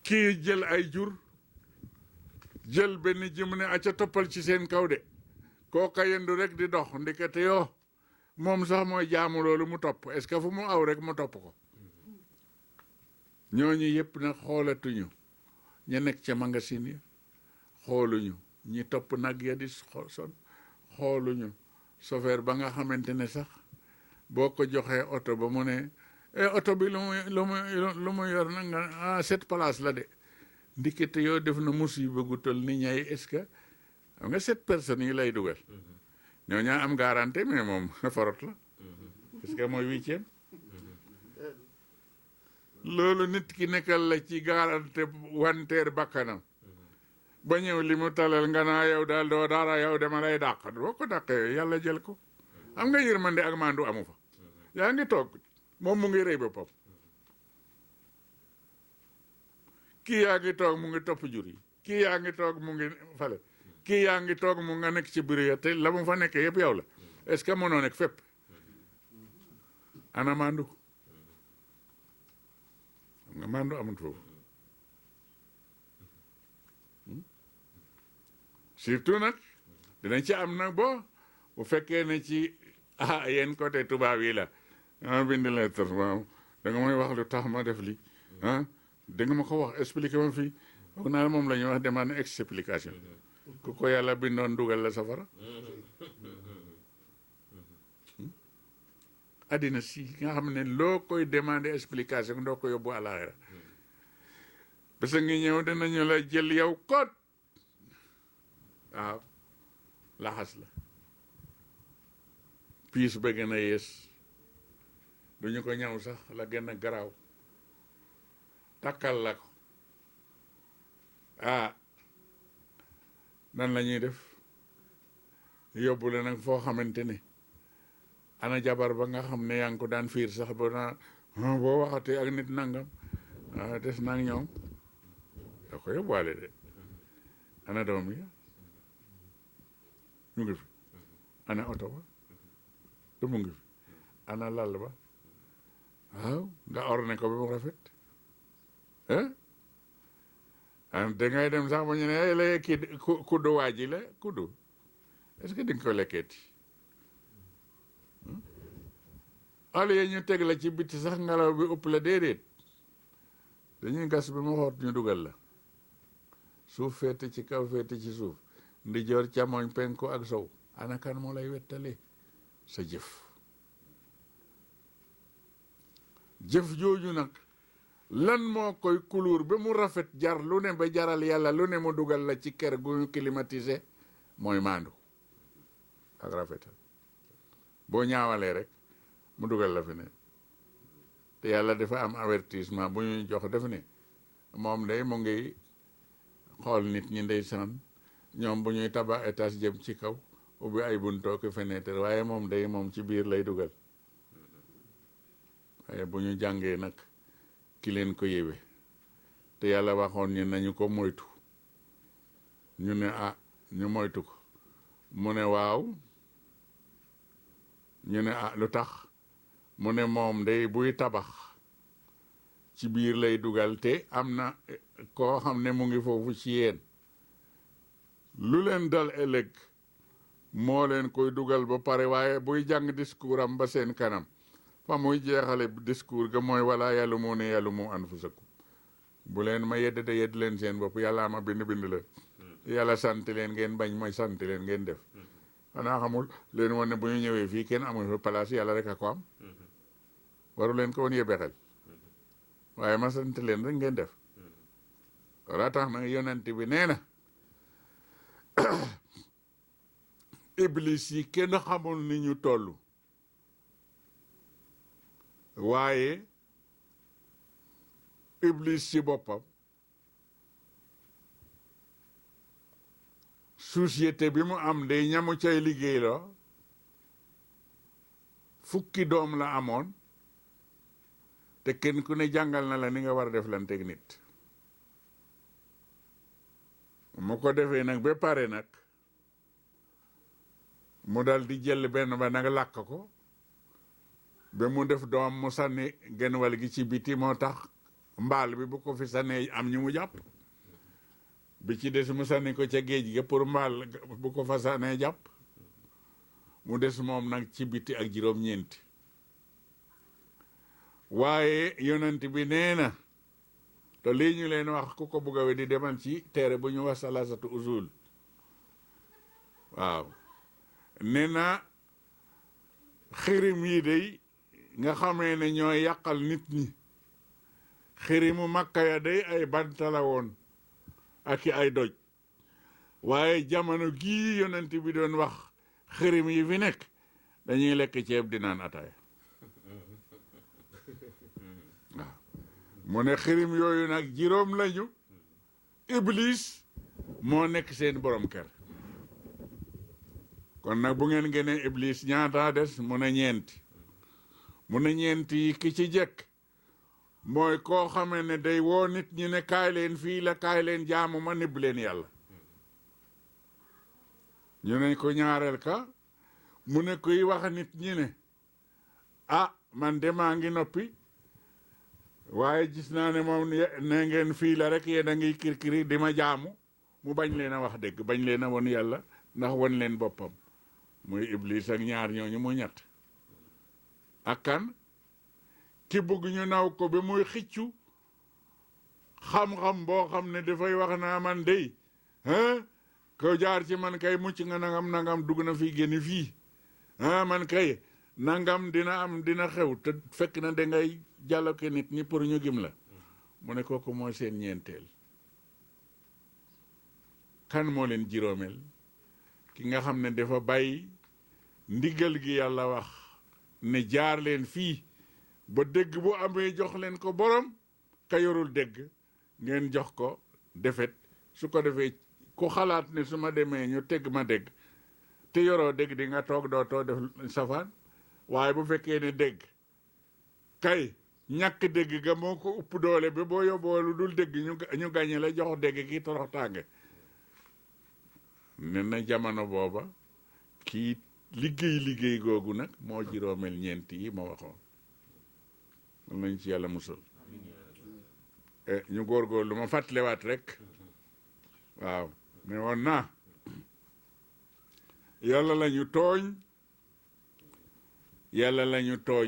Speaker 2: kii jël ay jur jël benn jëm ne aca toppal ci seen kaw de kooka yendu rek di dox ndikete yoo moom sax mooy jaamu loolu mu topp est-ce que fu mu aw rek mu topp ko ñooñu yëpp nag xoolatuñu ña nekk ca magasin yi xooluñu ñi topp nag ya di son xooluñu chauffeur ba nga xamante ne sax boo ko joxee oto ba mu ne oto bi lu mu yor na nga 7 places la de ndikete yoo def na musiba gu tol ni ñay est-ce que xam nga 7 personnes yi lay dugal ñoo ñaa am garantie mais moom farot la parce que mooy 8e loolu nit ki nekkal la ci garantie wanteer bakkanam ba ñëw li mu talal nga naa yow daal doo dara yow dama lay dàq boo ko dàqee yàlla jël ko am nga yërmande ak maandu amu fa yaa ngi toog moom mu ngi rëy boppam kii yaa ngi toog mu ngi topp jur yi kii yaa ngi toog mu ngi fale kii yaa ngi toog mu nga nekk ci biir ya te la mu fa nekkee yëpp yow la est-ce que mënoo nekk fépp ana maandu xam nga maandu amut foofu surtout nag dinañ ci am nag bu fekkee ne ci yéen côté tubaab yi la ma bind lettre waaw da nga may wax lu tax ma def li da nga ma ko wax expliqué ma fii foog naa moom la ñuy wax demande explication ku ko yàlla bindoon dugal la safara addina si nga xam ne loo koy demandé explication doo ko yóbbu àlaxira parce que ngi ñëw danañu la jël yow kot waaw laxas la piis ba gën a yées duñu ko ñaw sax la gën a garaaw takkal la ko nan la ñuy def yóbbu la nag foo xamante ne ana jabar ba nga xam ne yaa ngi ko daan fiir sax ba naa boo waxatee ak nit nangam des nag ñoom da ko yóbbuwaale de ana doom yi ñu ngi fi ana oto ba du mu ngi fi ana lal ba waaw nga orné ko ba mu rafet dangay dem sax ba ñu ne la kii kuddu waa ji la kuddu est-ce que di nga ko lekkeeti ale yi ñu teg la ci biti sax ngelaw bi ëpp la déedéet dañuy gas bi mu xoot ñu dugal la suuf féete ci kaw féete ci suuf ndijoor càmmoñ penku ak sow ana kan moo lay wettale sa jëf jëf jooju nag lan moo koy couleur ba mu rafet jar lu ne ba jaral yàlla lu ne mu dugal la ci kër gu ñu climatisé mooy maandu ak rafetal boo ñaawalee rek mu dugal la fi ne te yàlla dafa am avertissement bu ñuy jox def ne moom day mu ngi xool nit ñi ndeysaan ñoom bu ñuy tabax étage jëm ci kaw ubbi ay buntoo ki fenêtre waaye moom day moom ci biir lay dugal waaye bu ñu jàngee nag ki leen ko yéwe te yàlla waxoon ñu nañu ko moytu ñu ne ñu moytu ko mu ne waaw ñu ne lu tax mu ne moom day buy tabax ci biir lay dugal te am na koo xam ne mu ngi foofu ci yéen lu leen dal ëllëg moo leen koy dugal ba pare waaye buy jàng discours am ba seen kanam fa muy jeexale discours ga mooy wala yàlla moo ne yàlla moo anfusakum bu leen ma yedd de yedd leen seen bopp yàlla ma bind la yàlla sant leen ngeen bañ mooy sant leen ngeen def xanaa xamul leen woon ne bu ñu ñëwee fii kenn amul fa place yàlla rek a ko am waru leen ko woon yebbe xel waaye ma sant leen rek ngeen def wala tax na yonent bi nee na iblis yi kenn xamul ni ñu toll waaye iblis ci boppam société bi mu am day ñamu cay liggéey la fukki doom la amoon te kenn ku ne jàngal na la ni nga war a def lanteeg nit mu ko defee nag ba pare nag mu dal di jël benn ba nag làkk ko ba mu def doom mu sànni genn wàll gi ci biti moo tax mbaal bi bu ko fi sànnee am ñu mu jàpp bi ci des mu sànni ko ca géej gi pour mbaal bu ko fa sànnee jàpp mu des moom nag ci biti ak juróom-ñeenti waaye yonent bi nee na te lii ñu leen wax ku ko bugg a di demal ci téere bu ñu wax salasatu usul waaw nee na xirim yi day nga xamee ne ñooy yàqal nit ñi xirimu makka ya day ay bantala woon ak ay doj waaye jamono gii yonent bi doon wax xirim yi fi nekk dañuy lekk ceeb di naan ataaya waaw mu ne xirim yooyu nag juróom lañu iblis moo nekk seen borom kër kon nag bu ngeen génnee iblis ñaata des mu ne ñeenti mu ne ñeenti yi ki ci jekk mooy koo xamee ne day woo nit ñi ne kaay leen fii la kaay leen jaamu ma nibb leen yàlla ñu ne ko ñaareel ka mu ne kuy wax nit ñi ne man de maa ngi noppi waaye gis naa ne moom ne ngeen fii la rek yéen a ngi kirkiri di ma jaamu mu bañ leen a wax dëgg bañ leen a won yàlla ndax won leen boppam muy iblis ak ñaar ñooñu mu ñett ak kan ki bëgg ñu naw ko ba muy xiccu xam-xam boo xam ne dafay wax naa man dey ko jaar ci man kay mucc nga nangam dugg na fii génn fii man kay nangam dina xew te fekk na da ngay jàllale nit ñi pour ñu gim la mu ne kooku mooy seen ñeenteel kan moo leen juróomeel ki nga xam ne dafa bàyyi ndigal gi yàlla wax ne jaar leen fii ba dégg bu amee jox leen ko borom ka yorul dégg ngeen jox ko defet su ko defee ku xalaat ne su ma demee ñu teg ma dégg te yoroo dégg di nga toog dootoo def safaan waaye bu fekkee ne dégg kay ñàkk dégg ga moo ko upp doole ba boo yóbboo lu dul dégg ñu gañe la jox dégg ki torox tànge ne na jamono booba kii liggéey googu nag moo juróomeel ñeenti yi ma waxoon mën nañ ci yàlla musal ñu góorgóorlu ma fàttalewaat rek waaw ne woon naa yàlla la ñu tooñ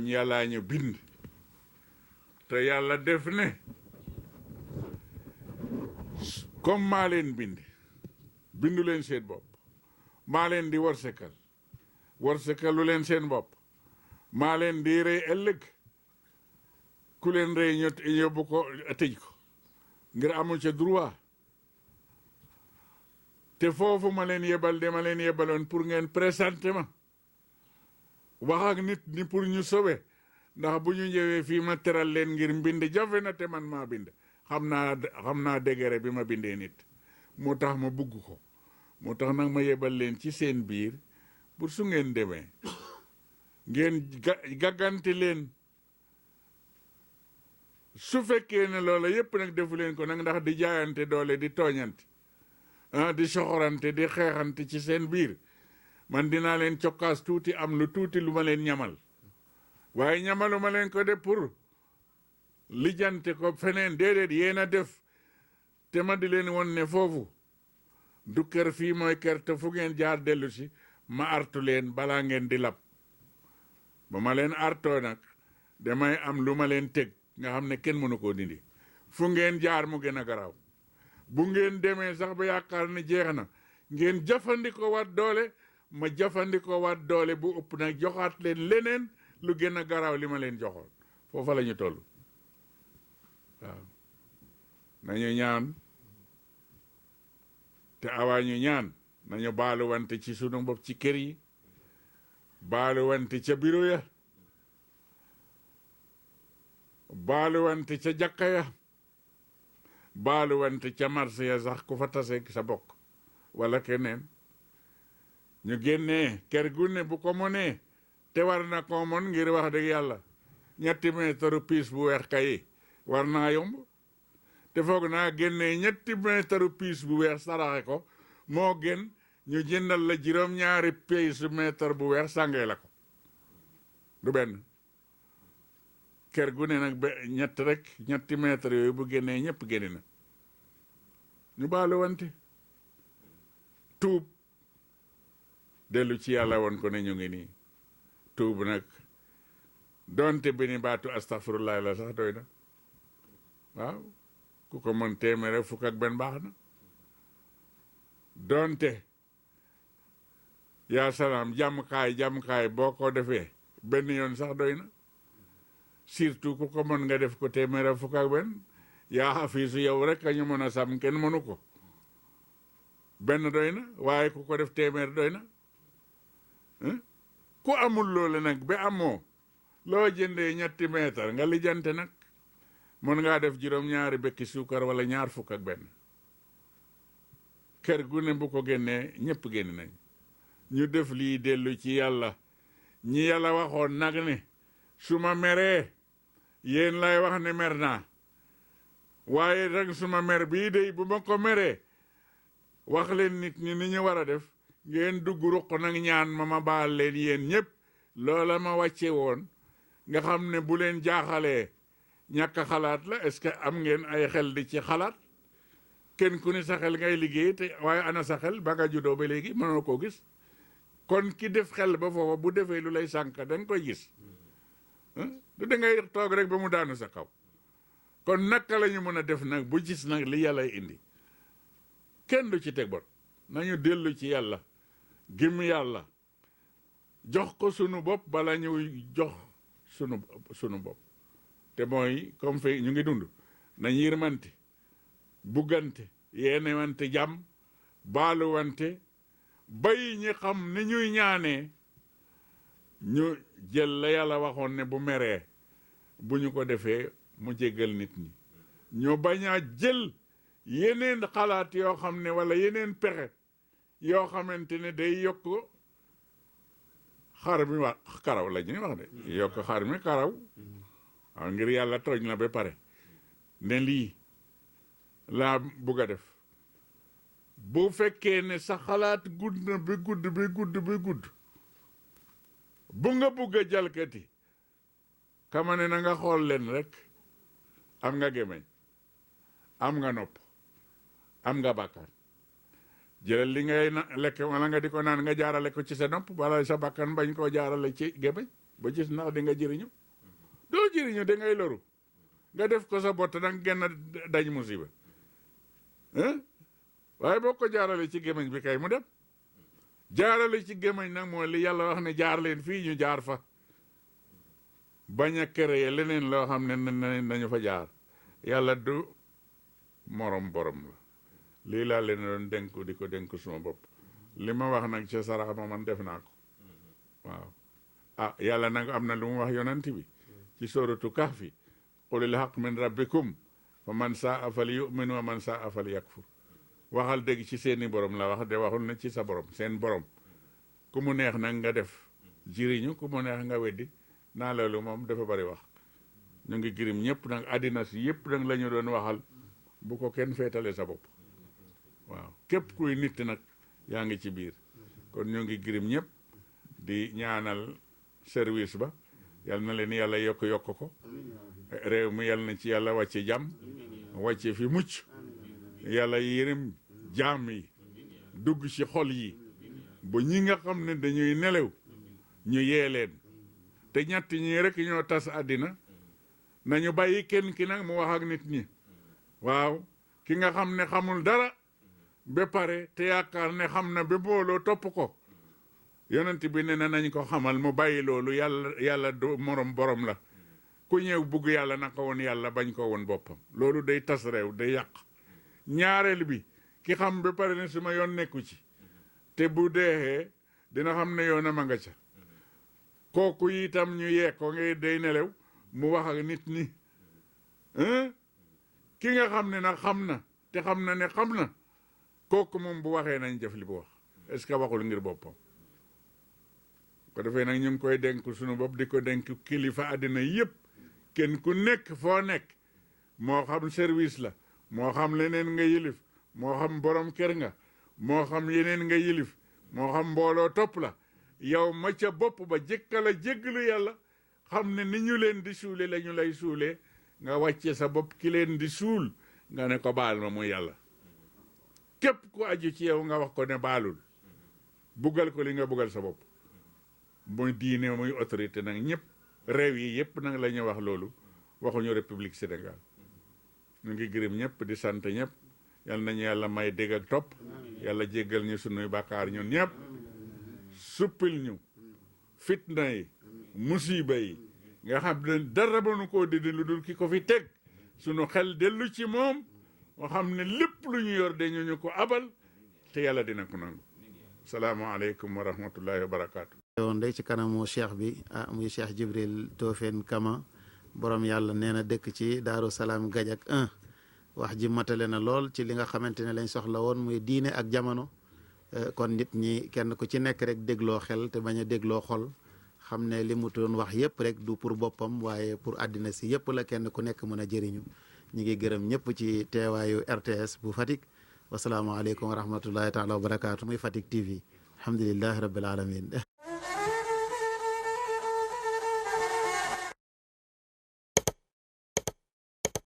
Speaker 2: yàllaa ñu bind te yàlla def ne comme maa leen bindu leen seen bopp maa leen di warsëkal lu leen seen bopp maa leen di rey ëllëg ku leen rey ñu yóbbu ko tëj ko ngir amul ca droit te foofu ma leen yebaloon pour ngeen présenté ma wax ak nit ñi pour ñu sobe ndax bu ñu ñëwee fii ma teral leen ngir mbind jafe na te man maa bind xam naa degré bi ma bindee nit moo tax ma bugg ko moo tax nag ma yebal leen ci seen biir pour su ngeen demee ngeen gàggante leen su fekkee ne loola yépp nag defu leen ko nag ndax di jaayante doole di tooñante di soxorante di xeexante ci seen biir man dinaa leen cokkaas tuuti am lu tuuti lu ma leen ñamal waaye ñamalu ma leen ko de pour lijjante ko feneen déedéet yéen a def te ma di leen won ne foofu du kër fii mooy kër te fu ngeen jaar dellu si ma artu leen balaa ngeen di lab ba ma leen artoo nag damay am lu ma leen teg nga xam ne kenn mënu koo dindi fu ngeen jaar mu gën a garaaw bu ngeen demee sax ba yaakaar ne jeex na ngeen jëfandikoo waat doole ma jëfandikoo waat doole bu ëpp nag joxaat leen leneen lu gën a garaaw li ma leen joxoon foofa la ñu toll waaw nañu ñaan te awaa ñu ñaan nañu baalu wante ci sunu bopp ci kër yi baalu wante ca bureau ya baalu wante ca jàkka ya baalu wante ca marché ya sax ku fa taseeg sa bokk wala keneen ñu génnee kër gu ne bu ko mënee te war na ko mën ngir wax dëgg yàlla 3 mètre piis bu weex kay war naa yomb te foog naa génnee 3 mètre piis bu weex saraxe ko moo gën ñu jëndal la juróom-ñaari piisu mètre bu weex sàngee la ko du benn kër gu ne nag ba ñett rek 3 mètre yooyu bu génnee ñëpp génne na ñu baalu wante tuub dellu ci yàlla woon ko ne ñu ngi nii tuub nag donte bi ni baatu astaghfirullah la sax doy na waaw ku ko mën téeméer fukk ak benn baax na donte yaa salaam jàmm-kaay boo ko defee benn yoon sax doy na surtout ku ko mën nga def ko téeméer fukk ak benn yaa xafiisu yow rek a ñu mën a sàmm kenn mënu ko benn doy na waaye ku ko def téeméer doy na ku amul loole nag ba amoo loo jëndee 3 mètre nga lijjante nag mën ngaa def juróom-ñaari bekki suukar wala 2 fukk ak benn kër gu ne bu ko génnee ñëpp génn nañ ñu def lii dellu ci yàlla ñi yàlla waxoon nag ne su ma meree yéen lay wax ne mer naa waaye rek suma mer bii dey bu ma ko meree wax leen nit ñi ni ñu war a def ngeen dugg ruq nag ñaan ma baal leen yéen ñëpp loola ma wàcce woon nga xam ne bu leen jaaxalee ñàkk xalaat la est-ce que am ngeen ay xel di ci xalaat kenn ku ne sa xel ngay liggéey te waaye ana sa xel ba nga juddoo ba léegi mënoo koo gis kon ki def xel ba foofa bu defee lu lay sànk da nga koy gis du da ngay toog rek ba mu daanu sa kaw kon naka la ñu mën a def nag bu gis nag li yàlla indi kenn du ci teg bot nañu dellu ci yàlla gim yàlla jox ko sunu bopp bala ñu jox sunu bopp te mooy comme fi ñu ngi dund nañ yërmante buggante yéene wante jàmm baalu wante bay ñi xam ni ñuy ñaanee ñu jël la yàlla waxoon ne bu meree bu ñu ko defee mu jéggal nit ñi ñu bañ a jël yeneen xalaat yoo xam ne wala yeneen pexe yoo xamante ne day yokk xar mi wax karaw la ñuy wax de yokk xar mi karaw waaw ngir yàlla tooñ la ba pare ne lii laa bugg a def bu fekkee ne sa xalaat gudd na bi gudd bu nga bugg a jalkati kama ne na nga xool leen rek am nga gémmiñ am nga nopp am nga bàkkan jëlal li ngay lekk wala nga di ko naan nga jaarale ko ci sa nopp wala sa bàkkan bañ koo jaarale ci gémmiñ ba gis ndax di nga jëriñu doo jëriñu da ngay loru nga def ko sa bott nag genn dañ musiba waaye boo ko jaarale ci gémmiñ bi kay mu dem jaarale ci gémmiñ nag mooy li yàlla wax ne jaar leen fii ñu jaar fa bañ a créer leneen loo xam ne nañu fa jaar yàlla du morom borom la lii laa leen doon dénku di ko dénku suma bopp li ma wax nag ca sarax ma man def naa ko waaw ah yàlla nag am na lu mu wax yonent bi ci sóoratu Kahfi qulil haqq min rabbikum fa man saa fal yu'min wa man saa fal yakfur waxal dëgg ci seeni borom la wax de waxul na ci sa borom seen borom ku mu neex nag nga def jiriñu ku mu neex nga weddi naa loolu moom dafa bari wax ñu ngi gërëm ñëpp nag àddina si yëpp nag la ñu doon waxal bu ko kenn feetale sa bopp waaw képp kuy nit nag yaa ngi ci biir kon ñu ngi gërëm ñëpp di ñaanal service ba yal na leen yàlla yokk ko réew mi yal na ci yàlla wàcce jàmm wàcce fi mucc yàlla yërëm jaam yi dugg ci xol yi ba ñi nga xam ne dañuy nelew ñu yee leen te ñett ñi rek ñoo tas àddina nañu bàyyi kenn ki nag mu wax ak nit ñi waaw ki nga xam ne xamul dara ba pare te yaakaar ne xam na ba mbooloo topp ko yonent bi ne na nañ ko xamal mu bàyyi loolu yàlla du morom borom la ku ñëw bugg yàlla naka woon yàlla bañ ko woon boppam loolu day tas réew day yàq ñaareel bi ki xam ba pare ne suma yoon nekku ci te bu deexee dina xam ne yoonam a nga ca kooku itam ñu yee ko ngay day nelew mu wax ak nit ñi ki nga xam ne nag xam na te xam na ne xam na kooku moom bu waxee nañ jëf li bu wax est-ce que waxul ngir boppam ko defee nag ñu ngi koy denk sunu bopp di ko denk kilifa àddina yëpp kenn ku nekk foo nekk moo xam service la moo xam leneen nga yilif moo xam borom kër nga moo xam yeneen nga yilif moo xam mbooloo topp la yow ma ca bopp ba jëkkala jéggalu yàlla xam ne ni ñu leen di suule la ñu lay suulee nga wàcce sa bopp ki leen di suul nga ne ko baal ma muy yàlla képp ku aju ci yow nga wax ko ne baalul buggal ko li nga buggal sa bopp muy diine muy autorité nag ñëpp réew yi yëpp nag la ñu wax loolu waxuñu république Sénégal ñu ngi gërëm ñëpp di sant ñëpp yal nañu yàlla may dégg ak topp yàlla jéggal ñu sunuy bàkkaar ñun ñëpp suppil ñu fitna yi musiba yi nga xam ne dara mënu koo dindi lu dul ki ko fi teg sunu xel dellu ci moom moo xam ne lépp lu ñu yor dañu ñu ko abal te yàlla dina ko nangu salaamaaleykum wa rahmatullahi wa barakaatu.
Speaker 1: woon day ci kanamu cheikh bi muy cheikh Jibril Tofène Kama borom yàlla nee na dëkk ci Daaru Salaam Gajak 1 wax ji matale na lool ci li nga xamante ne lañ soxla woon muy diine ak jamono kon nit ñi kenn ku ci nekk rek dégloo xel te bañ a dégloo xol xam ne li mu doon wax yëpp rek du pour boppam waaye pour àddina si yëpp la kenn ku nekk mën a jëriñu ñi ngi gërëm ñëpp ci teewaayu RTS bu Fatick wasalaamaaleykum wa rahmatullahi taala wa barakaatu muy Fatick TV alhamdulillahi rabbil alamin